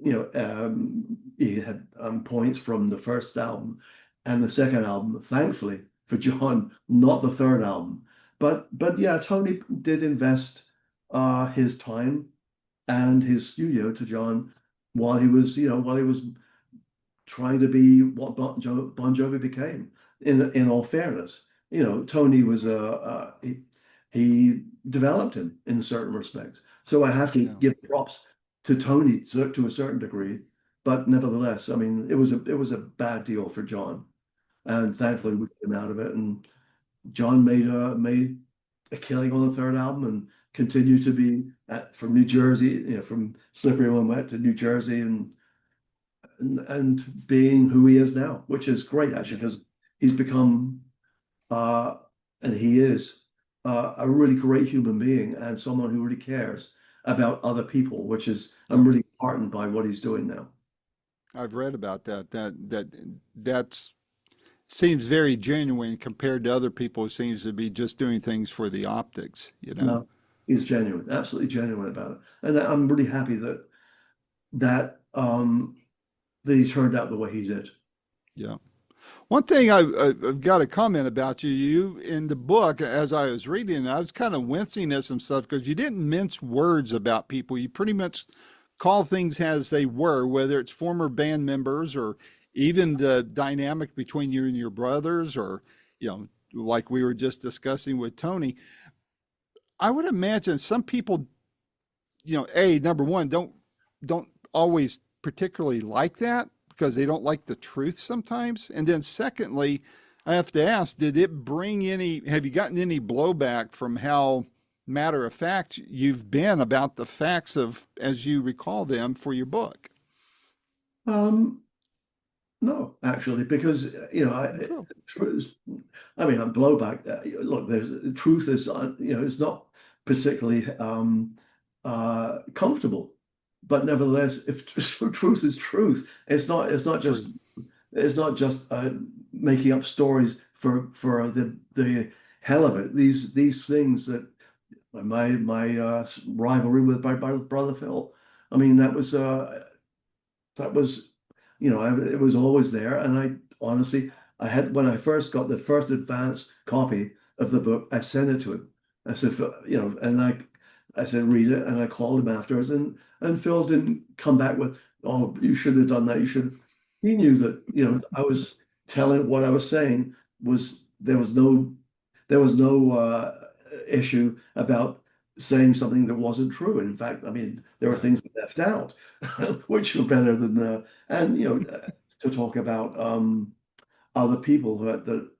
he had points from the first album and the second album, thankfully for John, not the third album. But yeah, Tony did invest his time and his studio to John while he was trying to be what Bon Jovi became. In all fairness, Tony was he developed him in certain respects. So I have to Yeah. give props to Tony to a certain degree, but nevertheless, I mean, it was a bad deal for John, and thankfully we came out of it. And John made a killing on the third album and continued to be from New Jersey, from Slippery When Wet to New Jersey, and being who he is now, which is great actually, Yeah. because he's become uh, and he is a really great human being and someone who really cares about other people, which is Yeah. I'm really heartened by what he's doing now. I've read about that. That's seems very genuine compared to other people who seems to be just doing things for the optics. No, he's genuine, absolutely genuine about it, and I'm really happy that that he turned out the way he did. Yeah. One thing I've got a comment about you. You in the book, as I was reading, I was kind of wincing at some stuff because you didn't mince words about people. You pretty much call things as they were, whether it's former band members or even the dynamic between you and your brothers, or you know, like we were just discussing with Tony. I would imagine some people, number one, don't always particularly like that because they don't like the truth sometimes. And then secondly, I have to ask, have you gotten any blowback from how matter of fact you've been about the facts of as you recall them for your book? Um, no, actually, because Cool. truth. I mean, blowback. Look, there's truth is it's not particularly comfortable, but nevertheless, if truth is truth, True. it's not just making up stories for the hell of it. These things that my rivalry with my brother Phil. I mean, that was, it was always there. And I honestly, I had, when I first got the first advance copy of the book, I sent it to him. I said, and I said, read it. And I called him afterwards, and Phil didn't come back with, oh, you should have done that. You should. He knew that, I was telling what I was saying was, there was no issue about saying something that wasn't true. In fact, I mean, there were Right. things left out, which were better than and to talk about other people that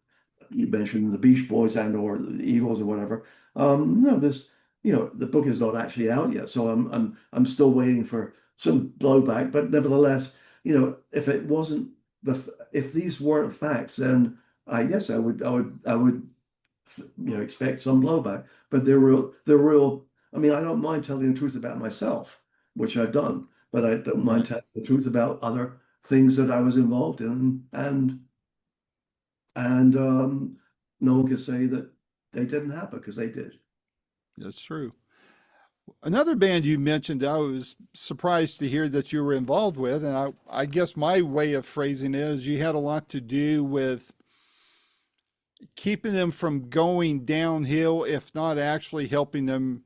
you mentioned, the Beach Boys and or the Eagles or whatever. No, this, the book is not actually out yet, so I'm still waiting for some blowback. But nevertheless, if it wasn't if these weren't facts, then I guess I would expect some blowback. But they're real. I mean, I don't mind telling the truth about myself, which I've done, but I don't mind Right. telling the truth about other things that I was involved in, and no one can say that they didn't happen because they did. That's true. Another band you mentioned, I was surprised to hear that you were involved with, and I guess my way of phrasing it is you had a lot to do with keeping them from going downhill, if not actually helping them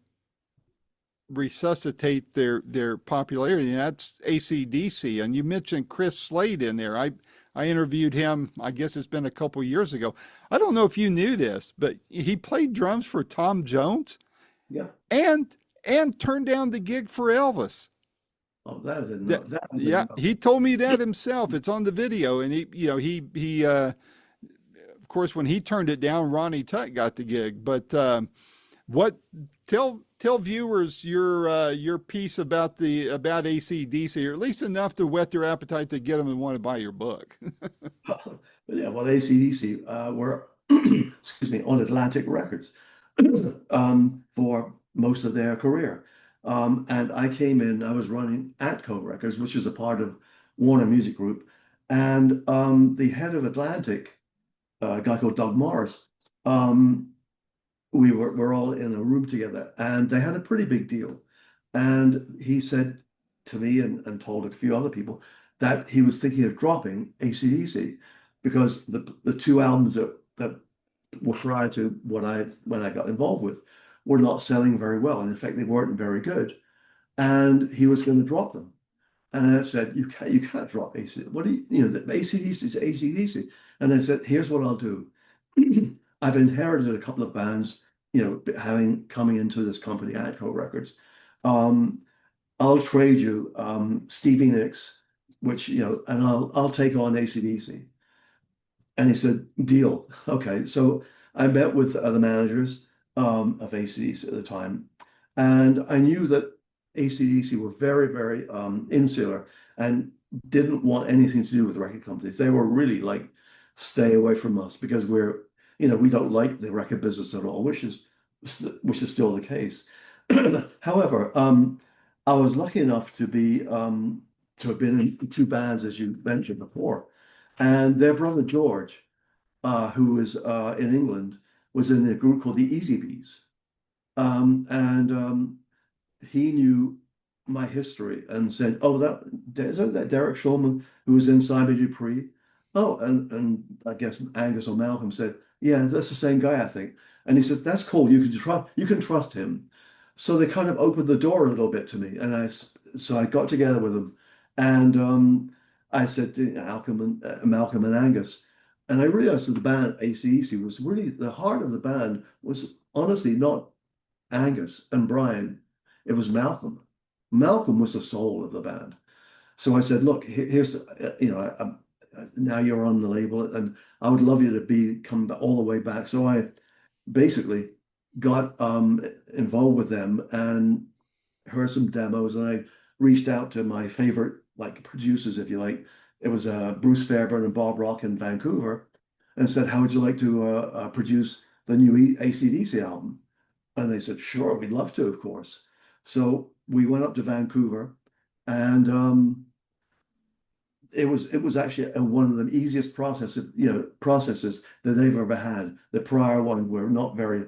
resuscitate their popularity. And that's AC/DC. And you mentioned Chris Slade in there. I interviewed him, I guess it's been a couple years ago. I don't know if you knew this, but he played drums for Tom Jones Yeah. and turned down the gig for Elvis. Oh, that I didn't know. That That I Yeah, didn't know. he told me that himself. It's on the video, and he of course when he turned it down, Ronnie Tutt got the gig. But what tell viewers your piece about the about AC/DC, or at least enough to whet their appetite to get them and want to buy your book. But yeah, well, AC/DC were, excuse me, on Atlantic Records for most of their career. And I came in, I was running Atco Records, which is a part of Warner Music Group. And the head of Atlantic, a guy called Doug Morris, um, we're all in a room together, and they had a pretty big deal. And he said to me and told a few other people that he was thinking of dropping AC/DC because the two albums that were prior to when I got involved with were not selling very well. And in fact, they weren't very good. And he was going to drop them. And I said, you can't drop AC. What do the AC/DC is AC/DC. And I said, here's what I'll do. I've inherited a couple of bands, having coming into this company, Atco Records. Um, I'll trade you Stevie Nicks, which, and I'll take on AC/DC. And he said, deal. Okay. So I met with the managers of AC/DC at the time, and I knew that AC/DC were very, very insular and didn't want anything to do with record companies. They were really like, stay away from us because we don't like the record business at all, which is still the case. However, I was lucky enough to have been in two bands, as you mentioned before. And their brother George, who was in England, was in a group called the Easy Bees. And he knew my history and said, "Oh, isn't that Derek Shulman who was in Simon Dupree?" Oh, and I guess Angus or Malcolm said, yeah, that's the same guy, I think. And he said, that's cool. You can trust him. So they kind of opened the door a little bit to me, and so I got together with them, and I said to Malcolm and Angus, and I realized that the band AC/DC was really the heart of the band was honestly not Angus and Brian, it was Malcolm. Malcolm was the soul of the band. So I said, look, here's, now you're on the label and I would love you to come all the way back. So I basically got involved with them and heard some demos, and I reached out to my favorite like producers, if you like. It was Bruce Fairbairn and Bob Rock in Vancouver, and said, how would you like to produce the new AC/DC album? And they said, sure, we'd love to, of course. So we went up to Vancouver, and it was actually one of the easiest processes that they've ever had. The prior one were not very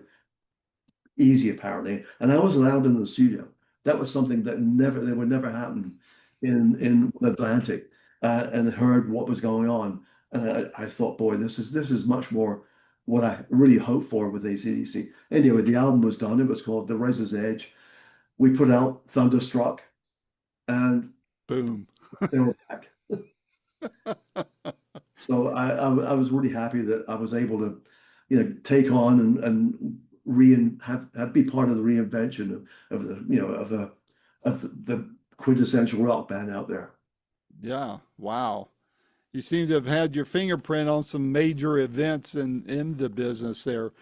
easy, apparently, and I was allowed in the studio. That was something that would never happen in the Atlantic, and heard what was going on. And I thought, boy, this is much more what I really hoped for with AC/DC. Anyway, the album was done. It was called The Razor's Edge. We put out Thunderstruck, and Boom. they were back. So I was really happy that I was able to, take on and be part of the reinvention of the of the quintessential rock band out there. Yeah. Wow. You seem to have had your fingerprint on some major events in the business there.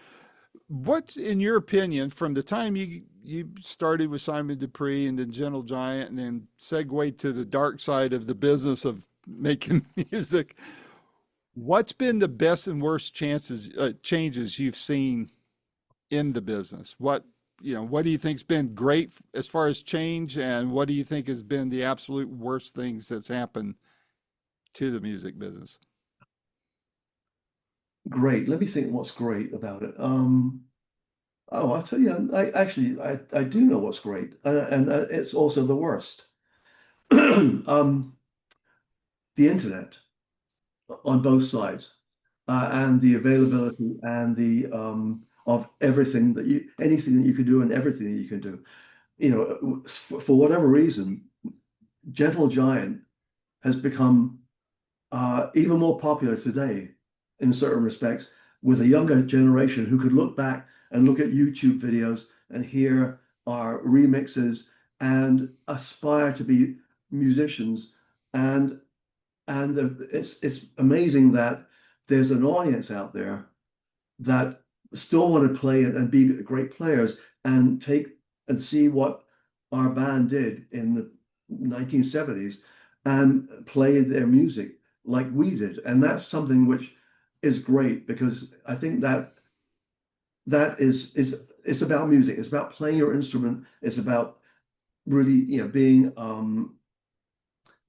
What's in your opinion from the time you started with Simon Dupree and then Gentle Giant and then segued to the dark side of the business of making music? What's been the best and worst changes you've seen in the business? What do you think's been great as far as change, and what do you think has been the absolute worst things that's happened to the music business? Great. Let me think what's great about it. Oh, I'll tell you, I do know what's great, and it's also the worst. The internet on both sides, and the availability and the of anything that you can do and everything that you can do. For whatever reason, Gentle Giant has become even more popular today in certain respects with a younger generation who could look back and look at YouTube videos and hear our remixes and aspire to be musicians. And it's amazing that there's an audience out there that still want to play and be great players and take and see what our band did in the 1970s and play their music like we did. And that's something which is great, because I think that is it's about music. It's about playing your instrument. It's about really,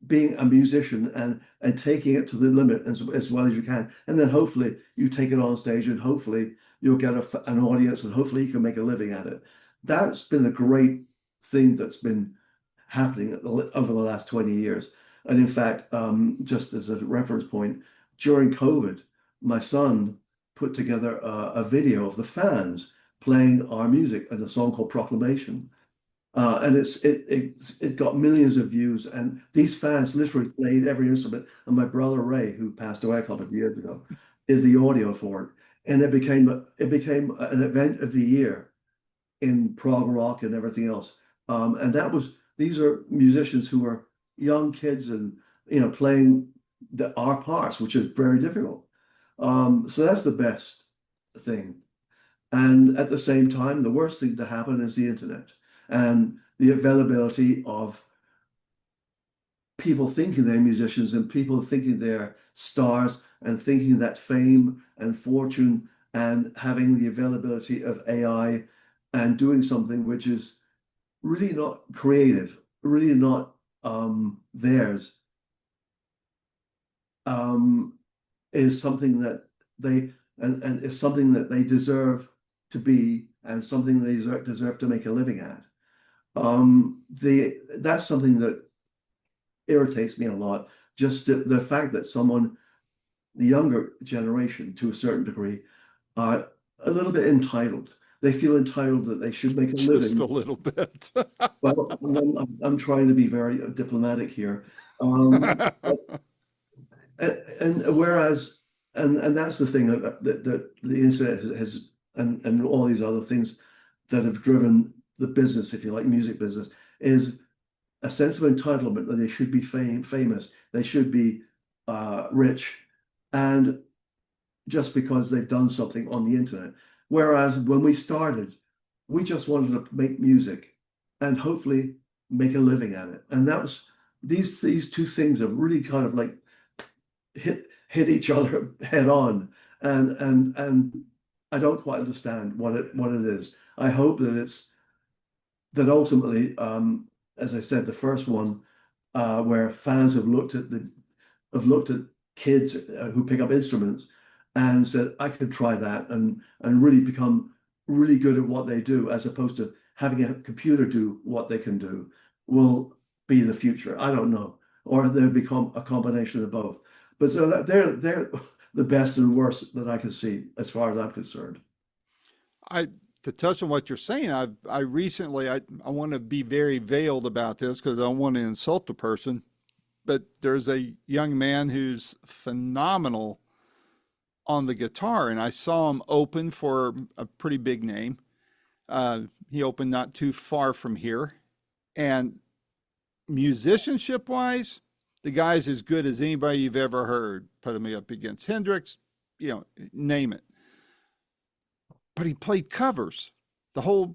being a musician and taking it to the limit as well as you can. And then hopefully you take it on stage, and hopefully you'll get an audience, and hopefully you can make a living at it. That's been a great thing that's been happening over the last 20 years. And in fact, just as a reference point, during COVID, my son put together a video of the fans playing our music as a song called Proclamation. And it got millions of views, and these fans literally played every instrument. And my brother Ray, who passed away a couple of years ago, did the audio for it, and it became an event of the year in prog rock and everything else. And these are musicians who are young kids and playing our parts, which is very difficult. So that's the best thing. And at the same time, the worst thing to happen is the internet and the availability of people thinking they're musicians and people thinking they're stars and thinking that fame and fortune and having the availability of AI and doing something which is really not creative, really not theirs, um, is something that and is something that they deserve to be, and something they deserve to make a living at. That's something that irritates me a lot. Just the fact that someone the younger generation, to a certain degree, are a little bit entitled. They feel entitled that they should make a Just a living. little bit. Well, I'm trying to be very diplomatic here. Um, and whereas, and that's the thing that the internet has and all these other things that have driven the business, if you like, music business, is a sense of entitlement that they should be famous, they should be rich, and just because they've done something on the internet. Whereas when we started, we just wanted to make music and hopefully make a living at it. And that was these two things have really kind of like hit each other head on. And I don't quite understand what it is. I hope that it's that ultimately, as I said, the first one where fans have looked at kids who pick up instruments and said, I could try that and really become really good at what they do, as opposed to having a computer do what they can do, will be the future. I don't know. Or they'll become a combination of both. But so they're the best and worst that I can see as far as I'm concerned. I to touch on what you're saying, I recently I want to be very veiled about this because I don't want to insult the person, but there's a young man who's phenomenal on the guitar, and I saw him open for a pretty big name. He opened not too far from here, and musicianship wise, the guy's as good as anybody you've ever heard. Put him up against Hendrix, name it. But he played covers the whole,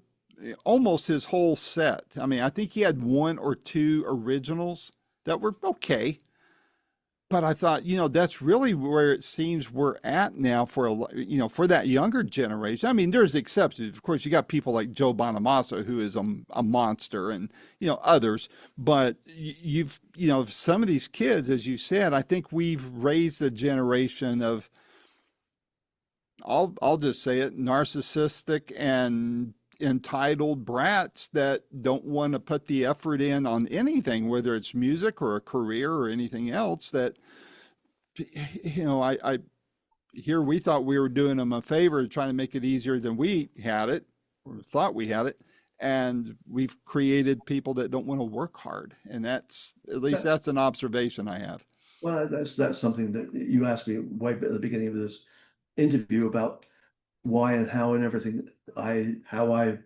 almost his whole set. I mean, I think he had one or two originals that were okay, but I thought, that's really where it seems we're at now for for that younger generation. I mean, there's exceptions. Of course, you got people like Joe Bonamassa, who is a monster, and others. But you've some of these kids, as you said, I think we've raised a generation of, I'll just say it, narcissistic and entitled brats that don't want to put the effort in on anything, whether it's music or a career or anything else. That I here we thought we were doing them a favor, trying to make it easier than we had it or thought we had it, and we've created people that don't want to work hard, and that's at least That, that's an observation I have. well, that's something that you asked me way at the beginning of this interview about why and how and everything how I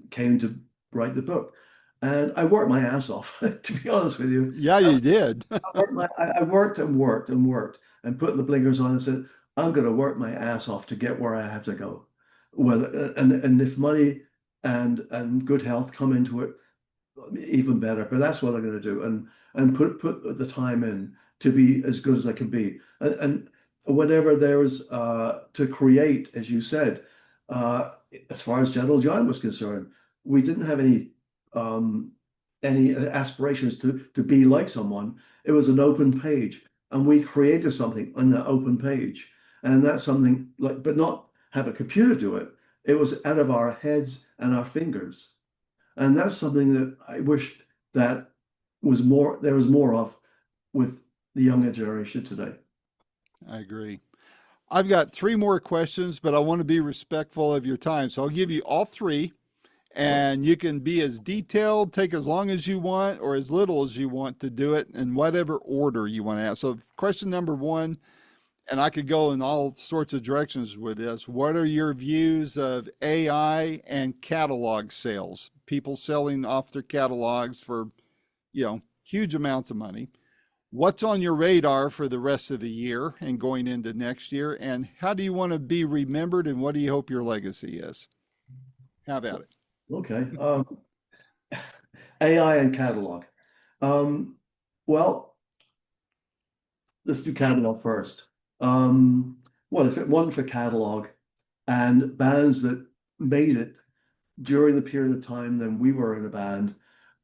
came to write the book. And I worked my ass off, to be honest with you. Yeah, you did. I worked and worked and worked and put the blinkers on and said, I'm going to work my ass off to get where I have to go. Whether and if money and good health come into it, even better. But that's what I'm going to do, and put the time in to be as good as I can be, and whatever there's to create, as you said. Uh, as far as Gentle John was concerned, we didn't have um, any aspirations to be like someone. It was an open page, and we created something on that open page, and that's something like, but not have a computer do it. It was out of our heads and our fingers. And that's something that I wish that there was more of with the younger generation today. I agree. I've got three more questions, but I want to be respectful of your time. So I'll give you all three, Oh, and you can be as detailed, take as long as you want, or as little as you want to do it in whatever order you want to ask. So, question number one, and I could go in all sorts of directions with this. What are your views of AI and catalog sales? People selling off their catalogs for, huge amounts of money. What's on your radar for the rest of the year and going into next year? And how do you want to be remembered, and what do you hope your legacy is? Have at it. okay. AI and catalog. Um, well, let's do catalog first. Um, well, if it wasn't for catalog and bands that made it during the period of time then we were in a band,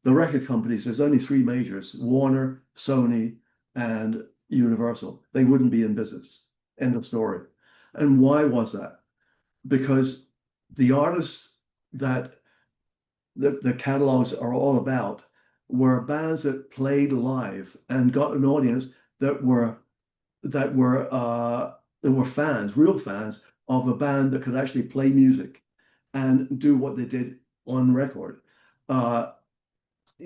the record companies, there's only three majors, Warner, Sony, and Universal. They wouldn't be in business. End of story. And why was that? Because the artists that the catalogs are all about were bands that played live and got an audience that were that were fans, real fans of a band that could actually play music and do what they did on record. Uh,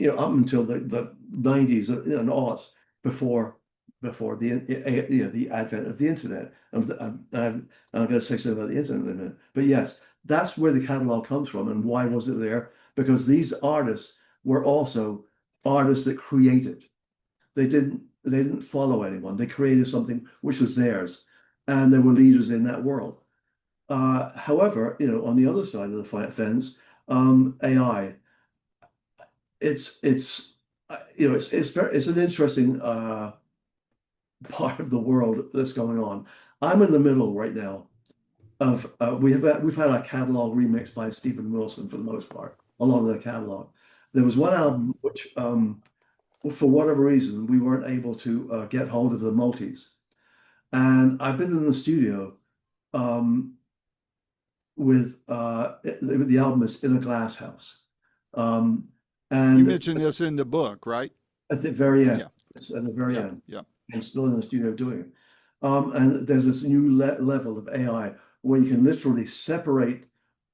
Up until the 90s and aughts before the advent of the internet. I'm going to say something about the internet in a minute. But yes, that's where the catalog comes from. And why was it there? Because these artists were also artists that created. They didn't follow anyone. They created something which was theirs, and they were leaders in that world. However, on the other side of the fence, AI, it's an interesting part of the world that's going on. I'm in the middle right now of we've had our catalog remixed by Stephen Wilson for the most part, a lot of the catalog. There was one album which for whatever reason we weren't able to get hold of the multis, and I've been in the studio um, with the album is In a Glass House. Um, You and mentioned this in the book, right? at the very end, Yeah, it's at the very yeah, end, yeah. I'm still in the studio doing it. And there's this new level of AI where you can literally separate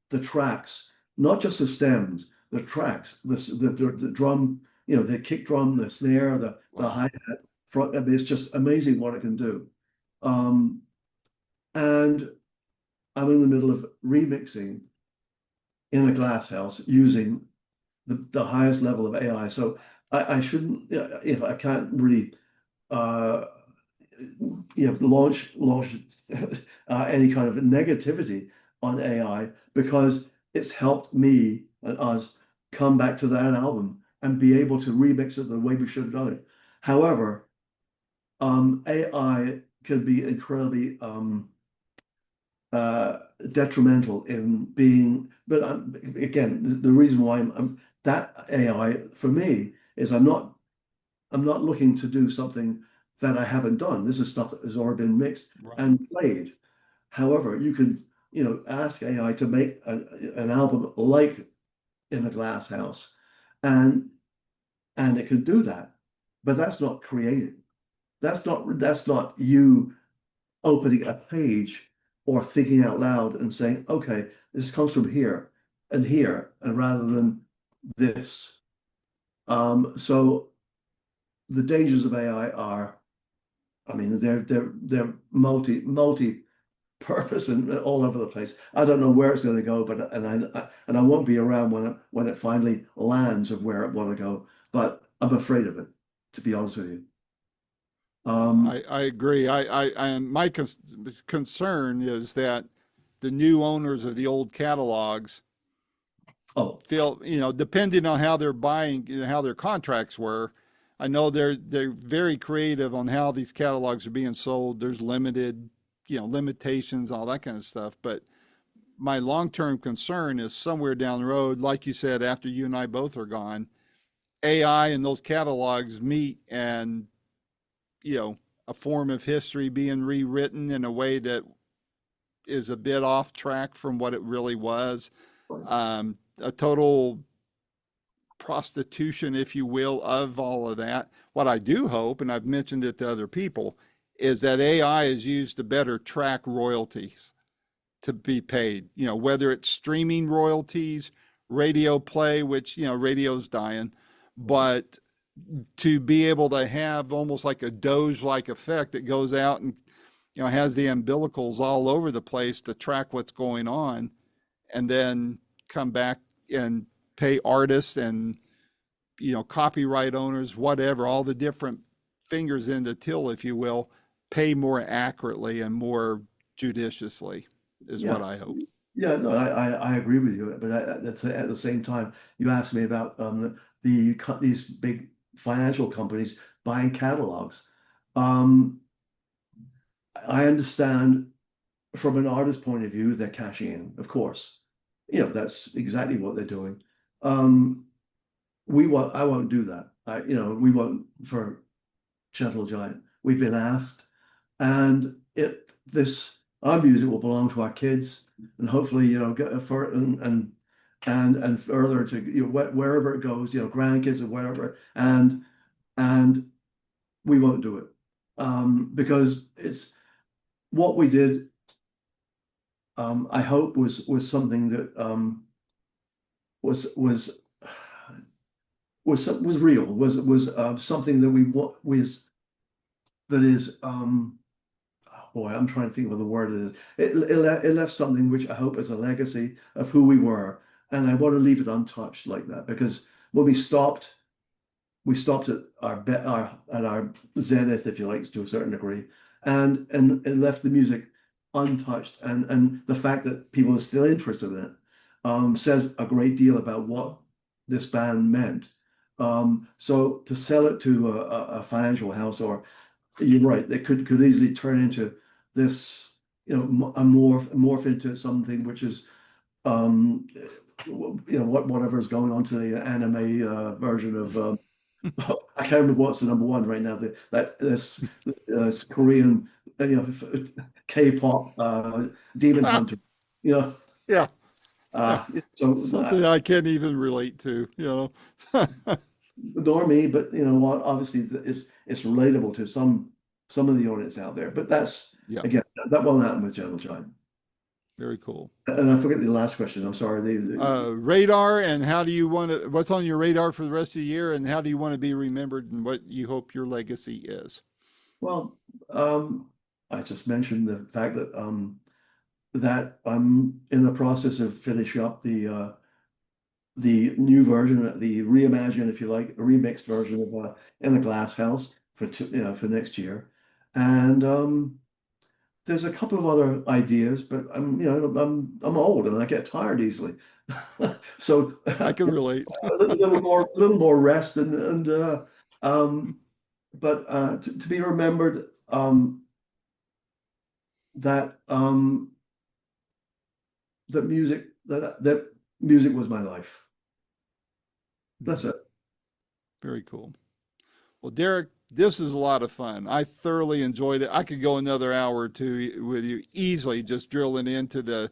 the tracks, not just the stems, the tracks, the drum, the kick drum, the snare, the Wow. hi-hat, front. I mean, it's just amazing what it can do. Um, and I'm in the middle of remixing In a Glass House using the highest level of AI. So I shouldn't, if I can't really uh, launch any kind of negativity on AI because it's helped me and us come back to that album and be able to remix it the way we should have done it. However, AI can be incredibly detrimental in being, but again, the reason why that AI for me is I'm not looking to do something that I haven't done. This is stuff that has already been mixed Right. and played. However, you can, ask AI to make an album like In a Glass House, and it can do that. But that's not creative. That's not you opening a page or thinking out loud and saying, okay, this comes from here, and rather than this. So the dangers of AI are, I mean, they're multi purpose and all over the place. I don't know where it's going to go, but and I won't be around when it finally lands of where it want to go. But I'm afraid of it, to be honest with you. Um, I agree. And my concern is that the new owners of the old catalogs oh, feel, depending on how they're buying, how their contracts were. I know they're very creative on how these catalogs are being sold. There's limited, limitations, all that kind of stuff. But my long-term concern is somewhere down the road, like you said, after you and I both are gone, AI and those catalogs meet, and you know, a form of history being rewritten in a way that is a bit off track from what it really was. A total prostitution, if you will, of all of that. What I do hope, and I've mentioned it to other people, is that AI is used to better track royalties to be paid. Whether it's streaming royalties, radio play, which, radio's dying, but to be able to have almost like a Doge like effect that goes out and has the umbilicals all over the place to track what's going on, and then come back and pay artists and copyright owners, whatever, all the different fingers in the till, if you will, pay more accurately and more judiciously is yeah, what I hope. yeah, no, I agree with you. But at the same time, you asked me about these big financial companies buying catalogs. Um, I understand from an artist point of view, they're cashing in, of course. That's exactly what they're doing. Um, I won't do that. We won't for Gentle Giant. We've been asked, and our music will belong to our kids, and hopefully, get for and further to wherever it goes, grandkids or wherever, and we won't do it. because it's what we did. I hope was something that was real, was something that that is boy, I'm trying to think of the word it is. It left something which I hope is a legacy of who we were, and I want to leave it untouched like that, because when we stopped at our zenith, if you like, to a certain degree, and it left the music untouched, and the fact that people are still interested in it says a great deal about what this band meant. So to sell it to a financial house, or you're right, it could easily turn into this, morph into something which is whatever is going on today, the anime version of I can't remember what's the number one right now. This Korean, K-pop Demon Hunter. You know, Yeah. uh, so Something I can't even relate to, nor me, but you know what? Obviously, it's relatable to some of the audience out there. But that's Yeah. again, that won't happen with Gentle Giant. Very cool. And I forget the last question. I'm sorry. Radar, and how do you want to, what's on your radar for the rest of the year, and how do you want to be remembered, and what you hope your legacy is? Well, I just mentioned the fact that I'm in the process of finishing up the new version, the reimagined, if you like, remixed version of In a Glass House for next year, and there's a couple of other ideas, but I'm old and I get tired easily, so I can relate. a little more rest um, but to be remembered, that that music was my life. That's it. Very cool. Well, Derek, this is a lot of fun. I thoroughly enjoyed it. I could go another hour or two with you easily, just drilling into the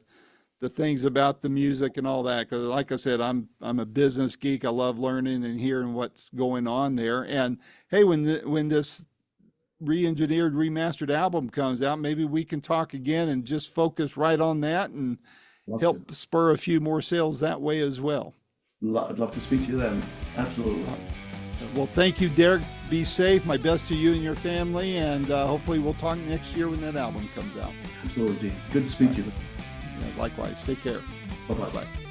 things about the music and all that. Because, like I said, I'm a business geek. I love learning and hearing what's going on there. And hey, when this re-engineered, remastered album comes out, maybe we can talk again and just focus right on that and Love to. help spur a few more sales that way as well. I'd love to speak to you then. Absolutely. Well, thank you, Derek. Be safe. My best to you and your family, and hopefully we'll talk next year when that album comes out. Absolutely. Good to speak to you. Yeah, likewise. Take care. Bye-bye. Bye-bye.